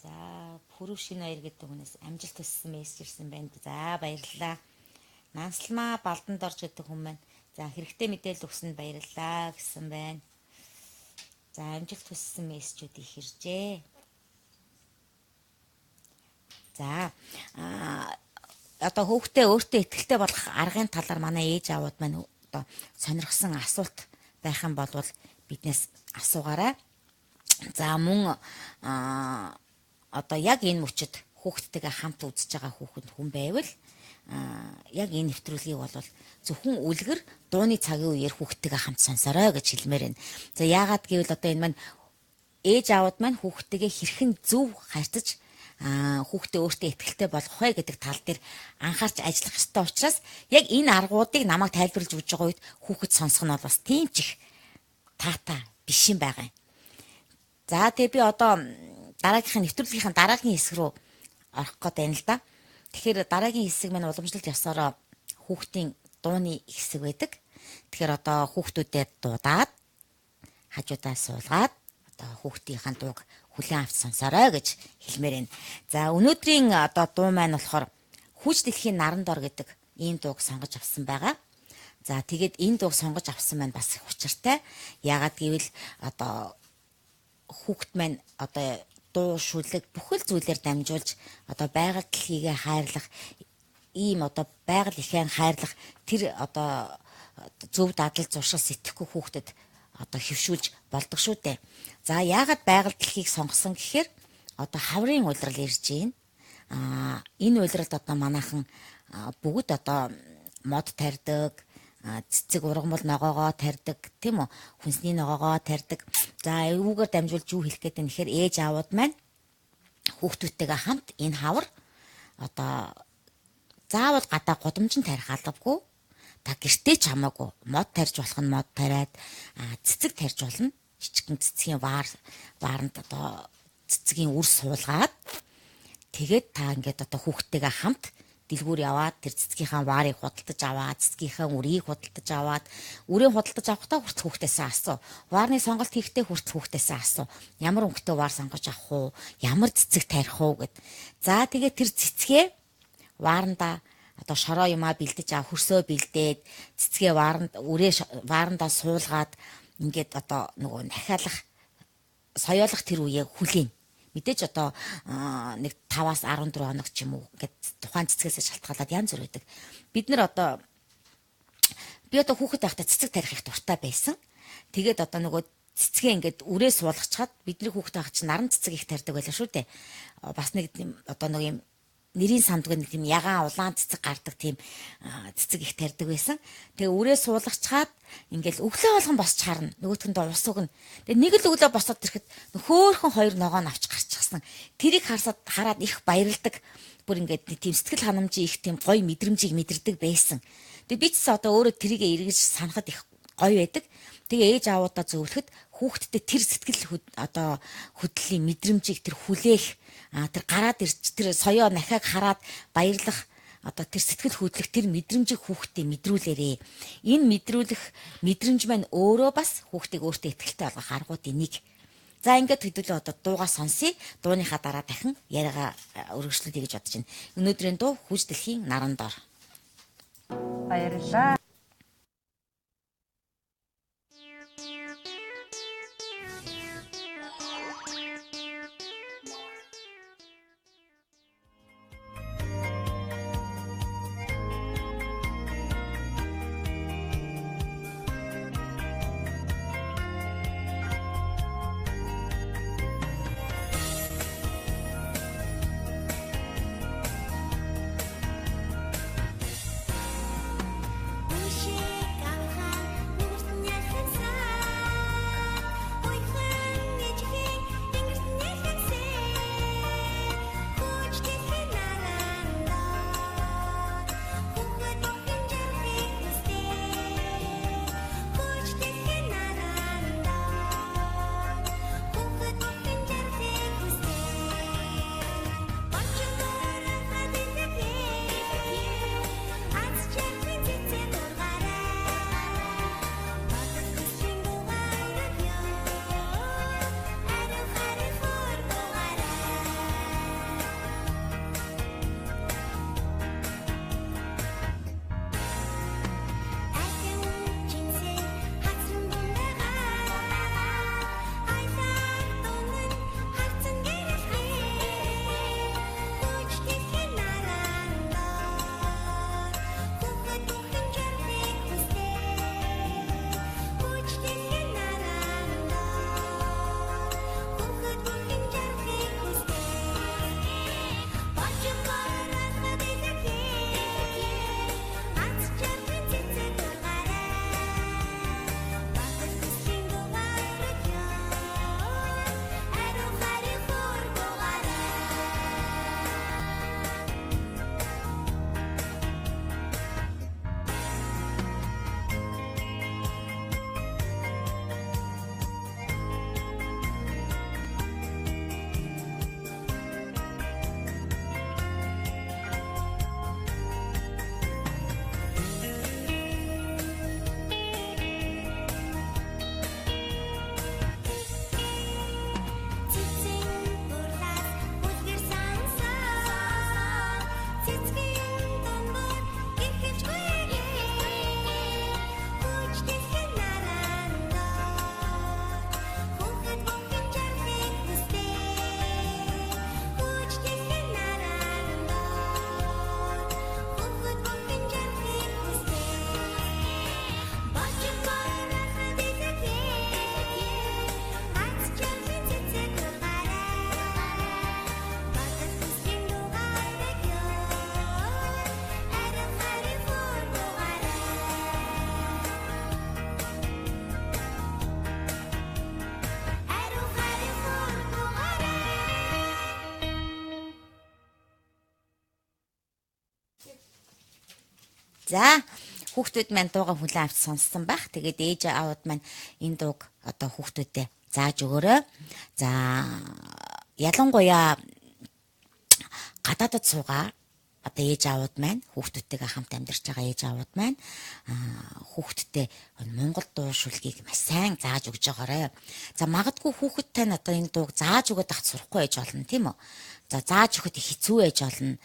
За Пүрэв шинэ баяр гэдэг хүнээс амжилт хүссэн мессеж ирсэн байна. За баярлалаа. Нансалмаа Балдан дорж гэдэг хүн маань за хэрэгтэй мэдээлэл өгсөнд баярлалаа гэсэн байна. За амжилт хүссэн мессежүүд их иржээ. За одоо хүүхдээ өөртөө ихтэй болгох аргын талаар манай ээж аавууд маань одоо сонирхсан асуулт байх юм бол биднээс асуугаарай. За мөн одоо яг энэ мөчөд хүүхдтэйгээ хамт үзэж байгаа хүн байвал яг энэ нэвтрүүлгийг бол зөвхөн үлгэр дууны цагийн үеэр хүүхдтэйгээ хамт сонсорой гэж хэлмээр байна. За яагаад гэвэл одоо энэ маань ээж аавд маань хүүхдтэйгээ хэрхэн зөв харьцаж хүүхдээ өөртөө ихтэй болгох вэ гэдэг тал дээр анхаарч ажиллах ёстой учраас яг энэ аргуудыг намайг тайлбарлаж өгж байгаа үед хүүхэд сонсох нь бол бас тийм ч их таатай биш юм байгаа юм. За тэгээ би одоо дараагийнхаа нэвтрүүлгийнхаа дараагийн хэсэг рүү орох гээд байна л да. Тэгэхээр дараагийн хэсэг маань уламжлалт ёсороо хүүхдийн дууны хэсэг байдаг. Тэгэхээр одоо хүүхдүүдэд дуудаад хажуудаа суулгаад одоо хүүхдийнхаа дууг хүлээн авч сонсорой гэж хэлмээр байна. За өнөөдрийн одоо дуу маань болохоор Хүч дэлхийн наран дор гэдэг ийм дууг сонгож авсан байгаа. За тэгээд энэ дууг сонгож авсан маань бас их учиртай. Яагаад гэвэл одоо хүүхд маань одоо дуу шүлэг бүхэл зүйлээр дамжуулж одоо байгаль дэлхийгээ хайрлах ийм одоо байгаль ихээр хайрлах тэр одоо зөв дадал зуршил сэтгэхгүй хүүхдэд одоо хөвшүүлж болдог шүү дээ. За яагаад байгаль дэлхийг сонгосон гэхээр одоо хаврын улирал ирж байна. Энэ улиралд одоо манайхан бүгд одоо мод тарьдаг, цэцэг ургамал ногоогоо тарьдаг, тийм үү? Хүнсний ногоогоо тарьдаг. За эвгүүгээр дамжуулж юу хэлэх гээд байна гэхээр ээж аавууд маань хүүхдүүдтэйгээ хамт энэ хавар одоо заавал гадаа гудамжин тарих албагүй. Та гэртээ ч хамаагүй мод тарьж болох нь мод тариад цэцэг тарьж болно. Жижигхэн цэцгийн вааранд одоо цэцгийн үр суулгаад тэгээд та ингээд одоо хүүхдтэйгээ хамт дэлгүүр яваад тэр цэцгийнхаа ваарыг худалдаж аваад цэцгийнхаа үрийг худалдаж аваад үрээ худалдаж авахдаа хүртэл хүүхдээсээ асуу. Ваарны сонголт хийхдээ хүртэл хүүхдээсээ асуу. Ямар өнгөтэй ваар сонгож авах уу? Ямар цэцэг тарих уу гэд. За тэгээд тэр цэцгээ ваарандаа одоо шороо юмаа бэлдэж хөрсөө бэлдээд цэцгээ ваарандаа суулгаад ингээд одоо нөгөө нахиалах соёолох тэр үеийг хүлээн. Мэдээж одоо нэг 5-аас 14 хоног ч юм уу ингээд тухайн цэцгээс шалтгаалаад янз бүр байдаг. Бид нар одоо би одоо хүүхэд байхдаа цэцэг тарих их дуртай байсан. Тэгээд одоо нөгөө цэцгээ ингээд үрээ суулгачаад бидний хүүхэд байх чинь наран цэцэг их тарьдаг байлаа шүү дээ. Бас нэг одоо нэг юм нэрийн сандгүй нэг тийм ягаан улаан цэцэг гардаг тийм цэцэг их тарьдаг байсан. Тэгээ үрээ суулгачаад ингээл өглөө болгон босч харна. Нөгөөтгөндөө ус өгнө. Тэгээ нэг л өглөө босоод ирэхэд хөөхөн хоёр ногоо авч гарчихсан. Тэрийг хараад их баярлдаг. Бүр ингээд тийм сэтгэл ханамжийн их тийм гоё мэдрэмжийг мэдэрдэг байсан. Тэгээ би ч одоо өөрөө тэрийг эргэж санахад их гоё байдаг. Тэгээ ээж аавуудаа зөвлөхөд хүүхдтэй тэр сэтгэл одоо хөдлийн мэдрэмжийг тэр хүлээх тэр гараад ирж тэр соёо нахаг хараад баярлах одоо тэр сэтгэл хөдлөх тэр мэдрэмжийг хүүхдэд мэдрүүлээрээ. Энэ мэдрэмж маань өөрөө бас хүүхдийг өөртөө ихтэй болгох аргуудын нэг. За ингээд хэдүүлээ одоо дуугаа сонсъё. Дууныхаа дараа дахин яриагаа өргөжлүүлье гэж бодож байна. Өнөөдрийн дуу Хүч дэлхийн наран дор. Баярлалаа. Хүч За хүүхдүүд маань дууга хүлээн авч сонссон байх. Тэгээд ээж аауд маань энэ дууг одоо хүүхдүүдэд зааж өгөөрэй. За ялангуяа гадаадд суугаа одоо ээж аауд маань хүүхдүүдтэйгээ хамт амьдарч байгаа ээж аауд маань хүүхдтэй Монгол дуу шүлгийг маш сайн зааж өгж байгаарэ. За магадгүй хүүхэд тань одоо энэ дууг зааж өгöd ахт сурахгүй байж болно тийм үү? За зааж өгөхөд хэцүү байж болно.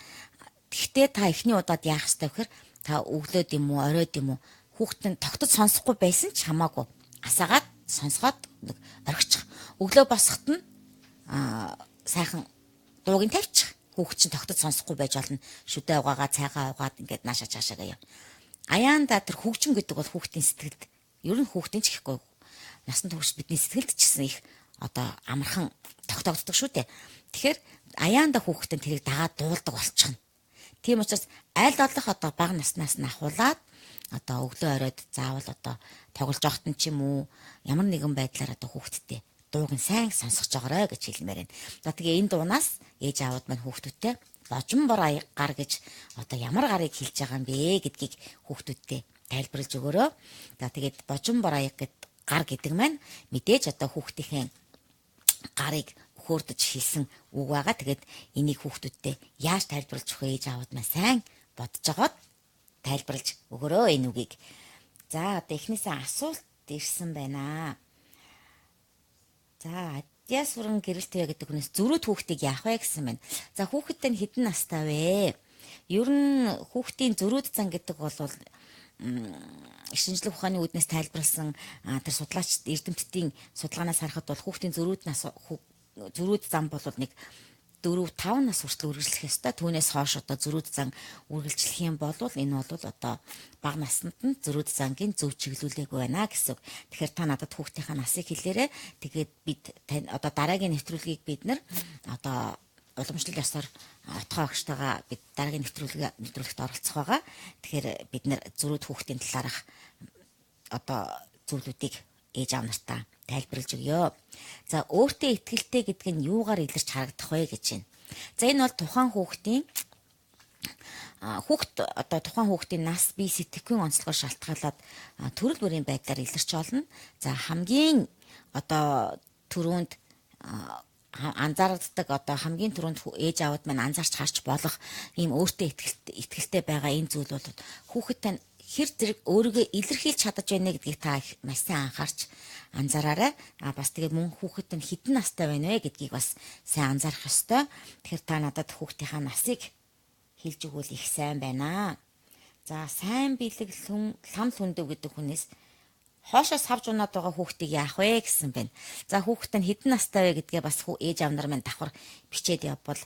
Гэхдээ та эхний удаад яах ёстой вэхээр та өглөөд юм уу оройд юм уу хүүхдэн тогтод сонсохгүй байсан ч хамаагүй асаагаад сонсгоод орхичих. Өглөө босоход нь сайхан дууг нь тавьчих. Хүүхд чинь тогтод сонсохгүй байж болно. Шүдэ угаагаа цайгаа угаад ингээд наашаа цаашаагаа яв. Аяанда тэр хөгжим гэдэг бол хүүхдийн сэтгэлд ер нь хүүхдийн ч ихгүй насан турш бидний сэтгэлд ч гэсэн их одоо амархан тогтоогддог шүү дээ. Тэгэхээр аяанда хүүхдэн тэрийг дагаад дуулдаг болчихно. Тийм учраас аль болох одоо бага наснаас нь ахуулаад одоо өглөө оройд заавал одоо тоглож явахт нь ч юм уу ямар нэгэн байдлаар одоо хүүхдтэй дууг нь сайн сонсгож байгаарэ гэж хэлмээр байна. За тэгээ энэ дуунаас ээж аауд маань хүүхдүүдтэй божимбор гар гэж одоо ямар гарыг хэлж байгаа юм бэ гэдгийг хүүхдүүдтэй тайлбарлаж өгөөрэй. За тэгээд божимбор гар гэдэг маань мэдээж одоо хүүхдийнхээ гарыг хөөрдөж хэлсэн үг байгаа. Тэгээд энийг хүүхдүүдтэй яаж тайлбарлаж өгөх ээж аауд маань сайн бодож агаад тайлбарлаж өгөөрэй энэ үгийг. За одоо эхнээсээ асуулт ирсэн байна. За Адяас бүрэн гэрэлтээ гэдэг хүнээс зөрүүд хүүхдийг яах вэ гэсэн байна. За хүүхэдтэй нь хэдэн настай вэ? Ер нь хүүхдийн зөрүүд зан гэдэг бол шинжлэх ухааны үүднээс тайлбарласан тэр судлаач эрдэмтдийн судалгаанаас харахад бол хүүхдийн зөрүүд зам бол нэг 4-5 нас хүртэл үргэлжлэх ёстой. Түүнээс хойш одоо зөрүүд зан үргэлжлэх юм бол энэ бол одоо бага наснд нь зөрүүд зангийн зөв чиглүүлээгүй байна гэсэн. Тэгэхээр та надад хүүхдийнхаа насыг хэлээрэй. Тэгээд бид одоо дараагийн нэвтрүүлгийг бид нэр одоо уламжлал ёсоор отгоо агштайгаа бид дараагийн нэвтрүүлэгт оролцох байгаа. Тэгэхээр бид нэр зөрүүд хүүхдийн талаарх одоо зүйлүүдийг ээж аав нартаа тайлбарлаж өгье. За өөртөө ихтэй гэдэг нь юугаар илэрч харагдах вэ гэж байна. За энэ бол тухайн хүүхдийн нас бие сэтгэхүйн онцлогоор шалтгаалаад төрөл бүрийн байдлаар илэрч болно. За хамгийн одоо түрүүнд анзаардаг одоо хамгийн түрүүнд ээж аауд маань анзаарч харж болох ийм өөртөө ихтэй байгаа энэ зүйл бол хүүхэд тань хэр зэрэг өөрийгөө илэрхийлж чадаж байна гэдгийг та маш сайн анхаарч анзаараарай. Бас тэгээд мөн хүүхэд нь хэдэн настай байна вэ гэдгийг бас сайн анзаарах ёстой. Тэгэхээр та надад хүүхдийнхаа насыг хэлж өгвөл их сайн байна. За сайн бэлэг лам хүндэв гэдэг хүнээс хоошоос хавж унаад байгаа хүүхдийг яах вэ гэсэн байна. За хүүхэд нь хэдэн настай вэ гэдгээ бас ээж аав нар маань давхар бичээд явбал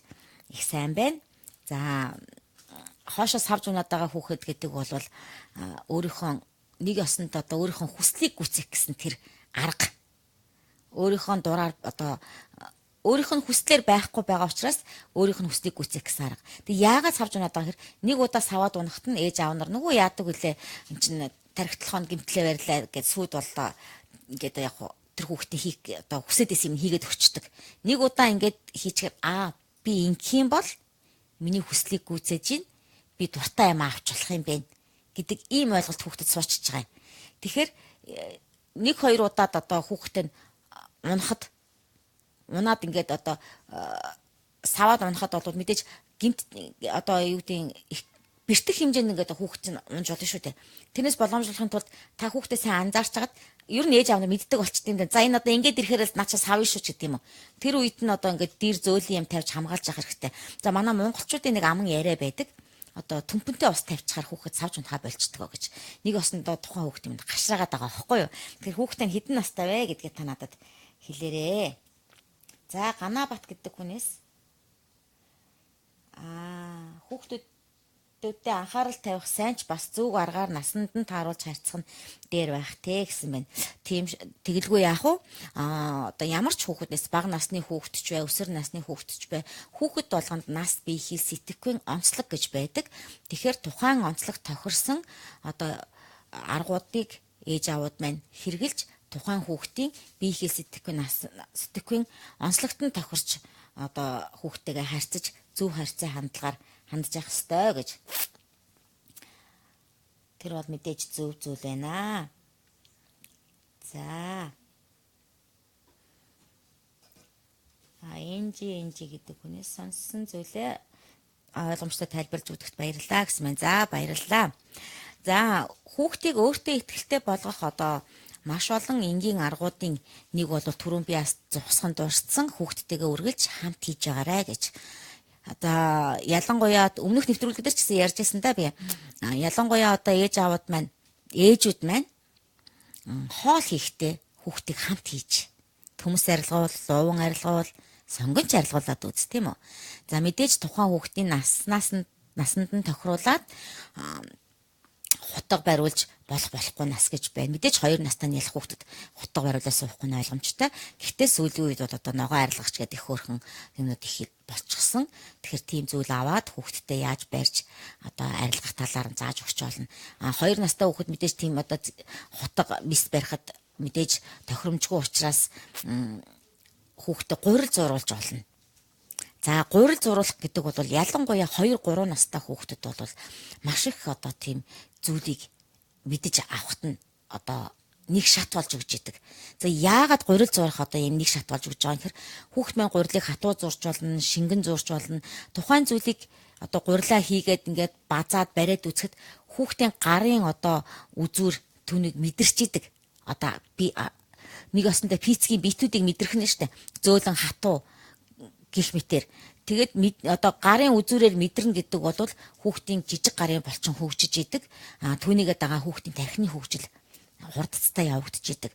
их сайн байна. За хоошоос хавж унаад байгаа хүүхэд гэдэг бол өөрийнхөө нэг ёсонд одоо өөрийнхөө хүслийг гүйцэх гэсэн тэр арга өөрийнхөө дураар одоо өөрийнх нь хүслээр байхгүй байгаа учраас өөрийнх нь хүслийг гүйцэх гэсэн арга. Тэг яагаад савж унаад байгаа хэрэг нэг удаа саваад унахт нь ээж аав нар нөгөө яадаг үлээ эн чин тархитлахын гимтлээ барилаа гэж сүйд боллоо ингээд яг тэр хүүхдээ хийх одоо хүсэдээс юм хийгээд өчтдөг. Нэг удаа ингээд хийчихээр би ингэх юм бол миний хүслийг гүйцээж ийн би дуртай юм авч болох юм бэ гэдэг ийм ойлголт хүүхдэд суучж байгаа юм. Тэгэхээр 1-2 удаад одоо хүүхдэд унаад ингээд одоо саваад унахад бол мэдээж гинт одоо юу гэдэг бэртэх хэмжээнд ингээд хүүхэд нь унж болно шүү дээ. Тэрнээс боломжлохын тулд та хүүхдээ сайн анзаарч хагаад ер нь ээж аав нар мэддэг болчтой юм даа. За энэ одоо ингээд ирэхээрээс наачаа савна шүү ч гэдэг юм уу. Тэр үед нь одоо ингээд дэр зөөлөн юм тавьж хамгаалж явах хэрэгтэй. За манай монголчуудын нэг аман яриа байдаг. Одоо төмпөнтэй ус тавьчихаар хүүхэд савж унахаа болчдөг гэж. Нэг осондоо тухайн хүүхэд юм гашраагаад байгаа байхгүй юу. Тэгэхээр хүүхдээ хэдэн настай вэ гэдгээ та надад хэлээрээ. За Ганабат гэдэг хүнээс хүүхдүүдтэй анхаарал тавих сайн ч бас зүг аргаар насанд нь тааруулж харьцах нь дээр байх те гэсэн байна. Тийм тэгэлгүй яах вэ? Одоо ямар ч хүүхдээс бага насны хүүхэд ч бай, өсвөр насны хүүхэд ч бай, хүүхэд болгонд нас, бие, хэл, сэтгэхүйн онцлог гэж байдаг. Тэгэхээр тухайн онцлог тохирсон одоо аргуудыг ээж аауд маань хэрэгжилж тухайн хүүхдийн бие хэл сэтгэхүйн онцлогт нь тохирч одоо хүүхдтэйгээ харьцаж зөв харьцаа хандлагаар хандж явах ёстой гэж. Тэр бол мэдээж зөв зүйл байна. За. Энжи гэдэг хүнээс сонссон зүйлээ ойлгомжтой тайлбарлаж өгөхөд баярлалаа гэсэн байна. За, баярлалаа. За, хүүхдийг өөртөө ихтэй болгох одоо маш олон энгийн аргуудын нэг бол түрүүн би зугсхан дурдсан хүүхдтэйгээ үргэлж хамт хийж байгаарэ гэж. Одоо ялангуяа өмнөх нэвтрүүлгээр ч гэсэн ярьж байсан да би. Ялангуяа одоо ээжүүд маань хоол хийхдээ хүүхдийг хамт хийж төмс арилгуул, луван арилгуул, сонгонч арилгуулад үз тийм үү. За мэдээж тухайн хүүхдийн насанд нь тохируулаад хутга бариулж болохгүй нас гэж байна. Мэдээж 2 настай нялх хүүхдэд хутга бариулаад суухгүй нь ойлгомжтой. Гэхдээ сүүлийн үед бол одоо ногоо арилгагч гэдэг их хөөрхөн юмнууд их болчихсон. Тэгэхээр тийм зүйл аваад хүүхдтэй яаж барьж одоо арилгах талаар нь зааж өгч болно. 2 настай хүүхэд мэдээж тийм одоо хутга мис барихад мэдээж тохиромжгүй учраас хүүхдэд гурил зуруулж болно. За гурил зуруулах гэдэг бол ялангуяа 2-3 настай хүүхдэд бол маш их одоо тийм зүйлийг мэдэж авахт нь одоо нэг шат болж өгч идэг. За яагаад гурил зурах одоо юм нэг шат болж өгч байгаа юм гэхээр хүүхд маань гурилыг хатуу зурч болно, шингэн зурч болно. Тухайн зүйлийг одоо гурилаа хийгээд ингээд базаад бариад үзэхэд хүүхдийн гарын одоо үзүүр түүнийг мэдэрч идэг. Одоо би нэг осондоо пиццгийн битүүдийг мэдрэх нь штэ. Зөөлөн хатуу гих мэтэр. Тэгээд одоо гарын үзүүрээр мэдэрнэ гэдэг бол хүүхдийн жижиг гарын болчин хөгжиж идэг. Түүнийгээ дагаа хүүхдийн тархины хөгжил хурдцтай явагдаж идэг.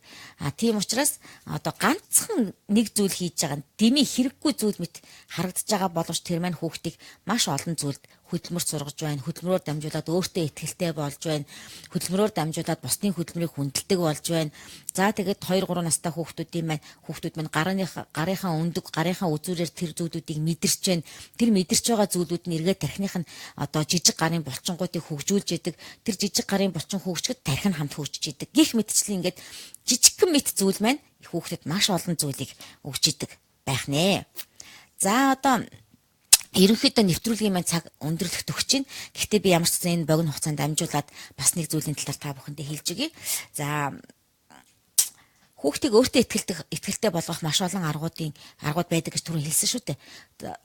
Тийм учраас одоо ганцхан нэг зүйл хийж байгаа нь дэмий хэрэггүй зүйл мэт харагдаж байгаа боловч тэр маань хүүхдийг маш олон зүйлд хөдөлмөрт сургаж байна. Хөдөлмөрөөр дамжуулаад өөртөө ихтэй болж байна. Хөдөлмөрөөр дамжуулаад бусдын хөдөлмөрийг хүндэлдэг болж байна. За тэгээд 2-3 настай хүүхдүүд маань гарынхаа өндөг, гарынхаа үзүүрээр тэр зүйлүүдийг мэдэрч байна. Тэр мэдэрч байгаа зүйлүүд нь эргээд тархиных нь одоо жижиг гарын булчингуудыг хөгжүүлж идэг. Тэр жижиг гарын булчин хөгжөхөд тархи нь хамт хөгжиж идэг. Гэх мэтчлэн ингээд жижигхэн мэт зүйл маань хүүхдэд маш олон зүйлийг өгч идэг байх нэ. За одоо ерөнхийдөө нэвтрүүлгийн маань цаг өндөрлөх төгсөж байна. Гэхдээ би ямар ч зүйл энэ богино хугацаанд дамжуулаад бас нэг зүйлийн талаар та бүхэндээ хэлж өгье. За хүүхдийг өөртөө ихтэй болгох маш олон аргууд байдаг гэж түрүү хэлсэн шүү дээ.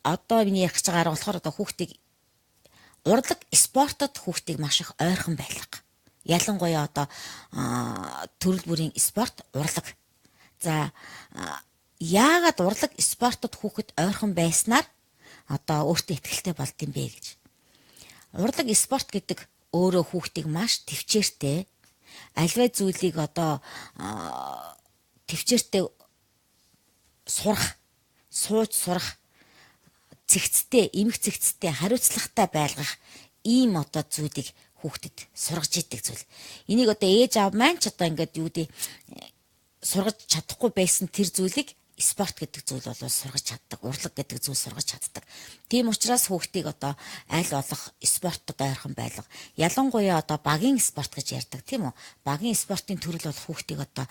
Одоо миний ярих гэж байгаа арга болохоор одоо хүүхдийг урлаг спортод хүүхдийг маш их ойрхон байлгах. Ялангуяа одоо төрөл бүрийн спорт урлаг. За яагаад урлаг спортод хүүхэд ойрхон байснаар одоо өөртөө ихтэй болд юм бэ гэж. Урлаг спорт гэдэг өөрөө хүүхдийг маш төвчээртэй альва зүйлийг одоо төвчээртэй сууж сурах цэгцтэй, эмх цэгцтэй, хариуцлагатай байлгах ийм одоо зүйлийг хүүхдэд сургаж идэг зүйл. Энийг одоо ээж аав маань ч одоо ингээд сургаж чадахгүй байсан тэр зүйлийг спорт гэдэг зүйл бол сургаж чаддаг, урлаг гэдэг зүйл сургаж чаддаг. Тийм учраас хүүхдийг одоо аль болох спортод ойрхон байлга. Ялангуяа одоо багийн спорт гэж ярьдаг тийм үү? Багийн спортын төрөл бол хүүхдийг одоо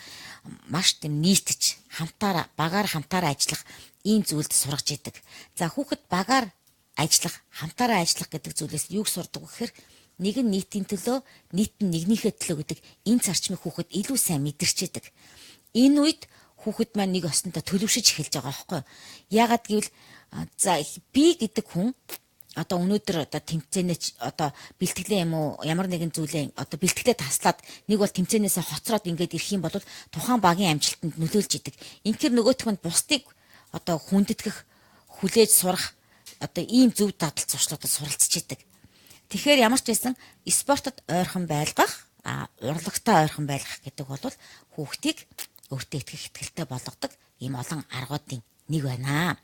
маш тийм нийтж багаар хамтаараа ажиллах ийм зүйлд сургаж идэг. За хүүхэд багаар ажиллах, хамтаараа ажиллах гэдэг зүйлээс юуг сурдаг вэ гэхээр нэг нь нийтийн төлөө, нийт нь нэгнийхээ төлөө гэдэг энэ зарчмыг хүүхэд илүү сайн мэдэрч идэг. Энэ үед хүүхэд маань нэг осонтой төлөвшөж эхэлж байгаа байхгүй юу? Яагаад гэвэл за би гэдэг хүн одоо өнөөдөр одоо тэмцээнэ одоо бэлтгэлээ юм уу ямар нэгэн зүйлээ одоо бэлтгэлээ таслаад нэг бол тэмцээнээсээ хоцроод ингээд ирэх юм бол тухайн багийн амжилтанд нөлөөлж идэг. Инхээр нөгөөх нь бусдыг одоо хүндэтгэх, хүлээж сурах одоо ийм зөв дадал зуршлуудад суралцж идэг. Тэгэхээр ямар ч байсан спортод ойрхон байлгах, урлагтай ойрхон байлгах гэдэг бол хүүхдийг өөртөө ихтэй болгодог ийм олон аргуудын нэг байна.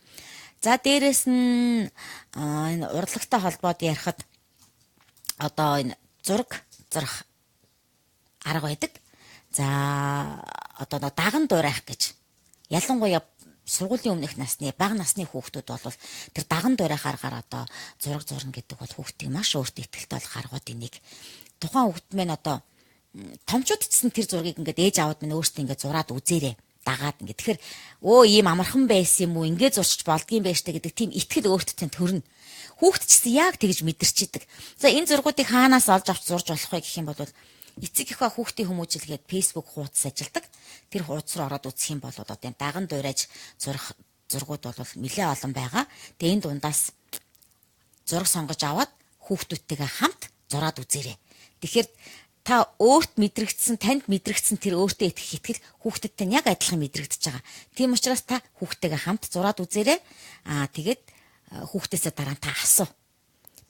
За дээрэс нь энэ урлагтай холбоод ярихад одоо энэ зураг зурах арга байдаг. За одоо даган дуурайх гэж. Ялангуяа сургуулийн өмнөх насны, бага насны хүүхдүүд бол тэр даган дуурайх аргаар одоо зураг зурна гэдэг бол хүүхдийг маш өөртөө ихтэй болох аргуудын нэг. Тухайн хүүхд маань одоо томчууд ч гэсэн тэр зургийг ингээд ээж аваад минь өөртөө ингээд зураад үзээрэй дагаад ингээд тэгэхээр ийм амархан байсан юм уу ингээд зурчих болдгийм байж та гэдэг тийм итгэл өөртөө төрнө. Хүүхэд ч гэсэн яг тэгж мэдэрчидэг. За энэ зургуудыг хаанаас олж авч зурж болох вэ гэх юм бол эцэг эх ба хүүхдийн хүмүүжил гээд Facebook хуудас ажилладаг. Тэр хуудас руу ороод үзэх юм бол одоо энэ даган дуурайж зурх зургууд бол нэлээ олон байгаа. Тэгээ энэ дундаас зураг сонгож аваад хүүхдүүдтэйгээ хамт зураад үзээрэй. Тэгэхээр та өөрт мэдрэгдсэн, танд мэдрэгдсэн тэр өөртөө итгэх итгэл хүүхдүүдтэй яг адилхан мэдрэгдэж байгаа. Тийм учраас та хүүхдтэйгээ хамт зураад үзээрэй. Тэгээд хүүхдээсээ дараа та асуу.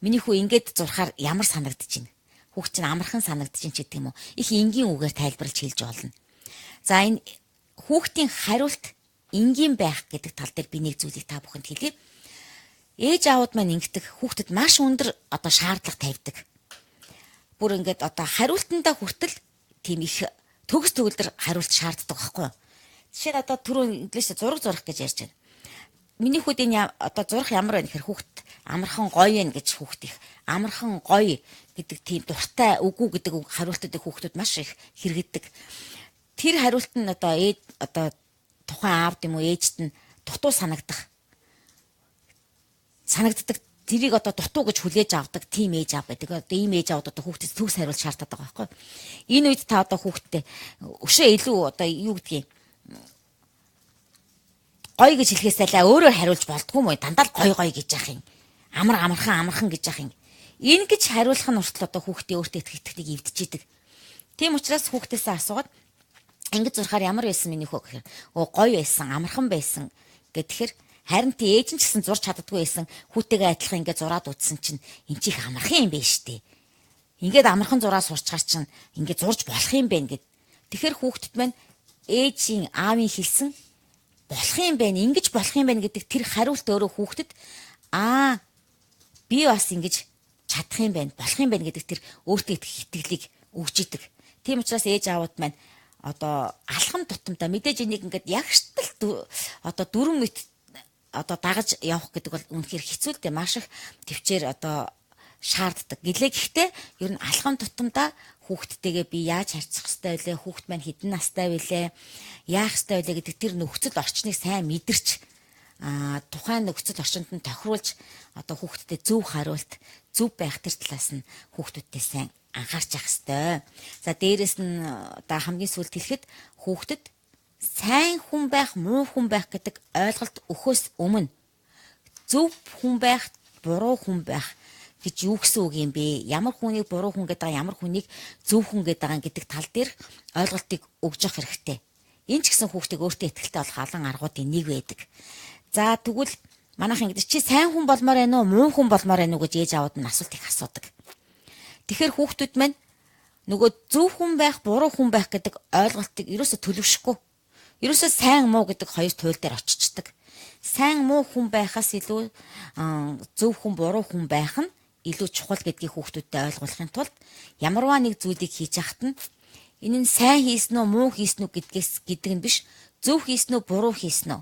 Миний хүү ингэж зурхаар ямар санагдаж байна? Хүүхд чинь амархан санагдаж байна ч гэдэг юм уу? Их энгийн үгээр тайлбарлаж хэлж болно. За энэ хүүхдийн хариулт энгийн байх гэдэг тал дээр би нэг зүйлийг та бүхэнд хэлье. Ээж аауд маань ингэдэг хүүхдэд маш өндөр одоо шаардлага тавьдаг. Бүр ингээд одоо хариултандаа хүртэл тийм их төгс төгөлдөр хариулт шаарддаг байхгүй юу? Жишээ нь одоо түрүү инглишээр зураг зурах гэж ярьж байна. Миний хүүхдийн одоо зурах ямар байна гэхээр хүүхд амархан гоё юм гэж хүүхд их амархан гоё гэдэг тийм дуртай үгүй гэдэг хариултуудыг хүүхдүүд маш их хэрэгэдэг. Тэр хариулт нь одоо тухайн аавд юм уу ээжт нь дутуу санагддаг. Тэрийг одоо дутуу гэж хүлээж авдаг тийм ээж аав байдаг. Одоо ийм ээж аавд одоо хүүхдэд төгс хариулт шаарддаг байгаа байхгүй. Энэ үед та одоо хүүхдтэй өшөө илүү одоо юу гэдгийг гоё гэж хэлэхээс зайлаа өөрөө хариулж болдгүй мó дандаа л гоё гэж яах юм. Амархан гэж яах юм. Ингэж хариулах нь уртл одоо хүүхдийн өөртөө итгэхийг эвдчихийдэг. Тийм учраас хүүхдээсээ асуугаад ингэж зурхаар ямар байсан миний хөө гэхээр гоё байсан, амархан байсан гэхээр харин тий ээж нь ч гэсэн зурж чаддаггүй байсан. Хүүтэйгээ адилхан ингээд зураад үзсэн чинь энэ чих амархан юм байна штэ. Ингээд амархан зураа сурчгаар чинь ингээд зурж болох юм байна гэд. Тэгэхээр хүүхдэд маань ээжийн аавын хэлсэн болох юм байна, ингэж болох юм байна гэдэг тэр хариулт өөрөө хүүхдэд би бас ингэж чадах юм байна, болох юм байна гэдэг тэр өөртөө итгэлийг өгч идэг. Тийм учраас ээж аавууд маань одоо алхам тутамдаа мэдээж энийг ингээд ягштал одоо 4 мэт одоо дагаж явах гэдэг бол үнэхээр хэцүү л дээ, маш их төвчээр одоо шаарддаг. Гэхдээ ер нь алхам тутамдаа хүүхдтэйгээ би яаж харьцах ёстой вэ? Хүүхд маань хэдэн настай вэ? Яах ёстой вэ гэдэг тэр нөхцөл орчныг сайн мэдэрч тухайн нөхцөл орчинд нь тохируулж одоо хүүхдтэй зөв хариулт, зөв байх тэр талаас нь хүүхдүүдтэй сайн анхаарч явах ёстой. За дээрэс нь одоо хамгийн сүүлд хэлэхэд хүүхдэд сайн хүн байх, муу хүн байх гэдэг ойлголт өгөхөөс өмнө зөв хүн байх, буруу хүн байх гэж юу гэсэн үг юм бэ? Ямар хүнийг буруу хүн гэдэг, ямар хүнийг зөв хүн гэдэг тал дээр ойлголтыг өгж явах хэрэгтэй. Энэ ч гэсэн хүүхдийг өөртөө итгэлтэй болох алан аргуудын нэг байдаг. За тэгвэл манайхан ингэдэг чи сайн хүн болмоор байна уу, муу хүн болмоор байна уу гэж ээж аауд нь асуулт их асуудаг. Тэгэхээр хүүхдүүд маань нөгөө зөв хүн байх, буруу хүн байх гэдэг ойлголтыг ерөөсө төлөвшөхгүй. Ерөөсөө сайн муу гэдэг хоёр туйл дээр очичдаг. Сайн муу хүн байхаас илүү зөв хүн буруу хүн байх нь илүү чухал гэдгийг хүүхдүүдтэй ойлгуулахын тулд ямарваа нэг зүйлийг хийж яхад нь энэ нь сайн хийсэн үү муу хийсэн үү гэдэг нь биш, зөв хийсэн үү буруу хийсэн үү.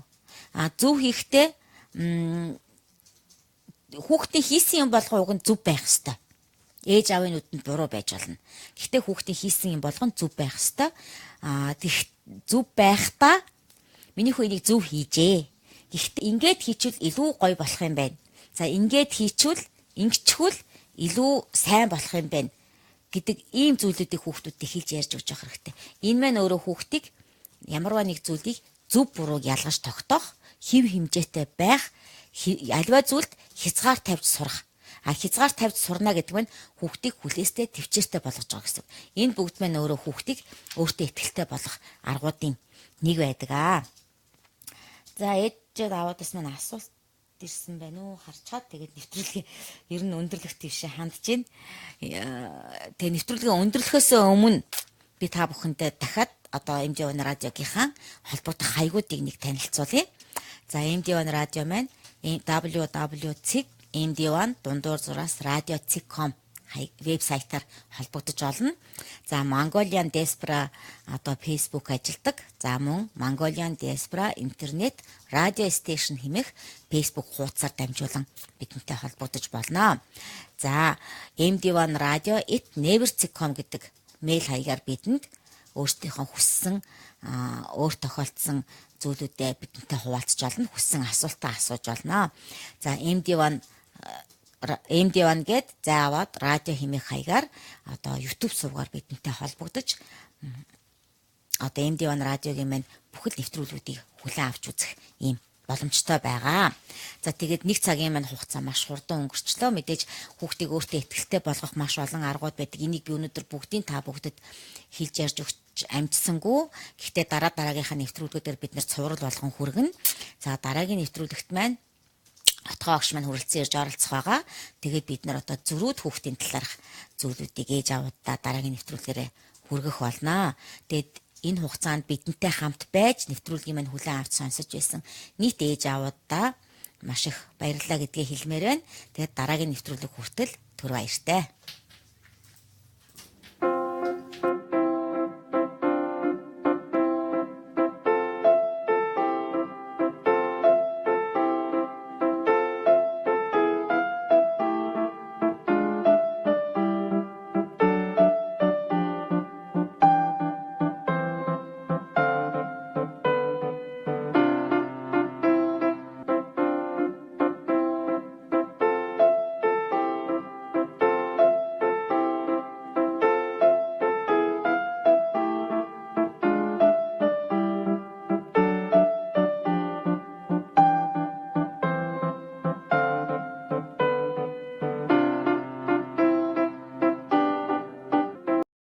Зөв хийхдээ хүүхдийн хийсэн юм болгоо уг нь зөв байх ёстой. Ээж аавын нүдэнд буруу байж болно. Гэхдээ хүүхдийн хийсэн юм болгоо зөв байх ёстой. Зөв байхдаа миний хүү энийг зөв хийжээ. Гэхдээ ингээд хийчихвэл илүү гоё болох юм байна. За ингээд хийчихвэл ингэчхүүл илүү сайн болох юм байна гэдэг ийм зүйлүүдийг хүүхдүүдэд хэлж ярьж өгч явах хэрэгтэй. Энэ маань өөрөө хүүхдийг ямарваа нэг зүйлийг зөв бурууг ялгаж тогтоох, хэв хэмжээтэй байх, альва зүйлд хязгаар тавьж сурах. Хязгаар тавьж сурна гэдэг нь хүүхдийг хүлээстэй, төвчээртэй болгож байгаа гэсэн. Энэ бүгд маань өөрөө хүүхдийг өөртөө итгэлтэй болгох аргуудын нэг байдаг. За ээжээд аавуудаас маань асуулт ирсэн байна уу? Харчаад тэгээд нэвтрүүлгээ ер нь өндөрлөх тийшээ хандж байна. Тэгээ нэвтрүүлгээ өндөрлөхөөс өмнө би та бүхэндээ дахиад одоо MD1 радиогийнхаа холбоотой хаягуудыг нэг танилцуулъя. За MD1 радио маань www.md1 дундуур зураас radio.com вебсайтаар холбогдож олно. За Mongolian Diaspora одоо Facebook ажилдаг. За мөн Mongolian Diaspora интернет радио стейшн хэмээх Facebook хуудасаар дамжуулан бидэнтэй холбогдож болно. За MD1 radio@never.com гэдэг мэйл хаягаар бидэнд өөртөөхөө хүссэн өөр тохиолдсон зүйлүүдээ бидэнтэй хуваалцж олно, хүссэн асуултаа асууж олно. За MD1 гээд зааваад радио хэмээх хаягаар одоо YouTube сувгаар бидэнтэй холбогдож одоо MD1 радиогийн маань бүхэл нэвтрүүлгүүдийг хүлээн авч үзэх ийм боломжтой байгаа. За тэгээд 1 цагийн маань хугацаа маш хурдан өнгөрчлөө. Мэдээж хүүхдийг өөртөө ихтэй болгох маш олон аргууд байдаг. Энийг би өнөөдөр бүгдийг та бүгдэд хэлж ярьж өгч амжсангүй. Гэхдээ дараагийнхаа нэвтрүүлгүүдээр бид нэр цуврал болгон хүргэнэ. За дараагийн нэвтрүүлэгт маань отгоо огш маань хүрэлцэн ирж оролцох байгаа. Тэгээд бид нар одоо зөрүүд хүүхдийн талаарх зүйлүүдийг ээж аваадаа дараагийн нэвтрүүлгээрээ хүргэх болно. Тэгээд энэ хугацаанд бидэнтэй хамт байж нэвтрүүлгийн маань хүлээн авч сонсож байсан нийт ээж аваадаа маш их баярлалаа гэдгийг хэлмээр байна. Тэгээд дараагийн нэвтрүүлэг хүртэл түр баяртай.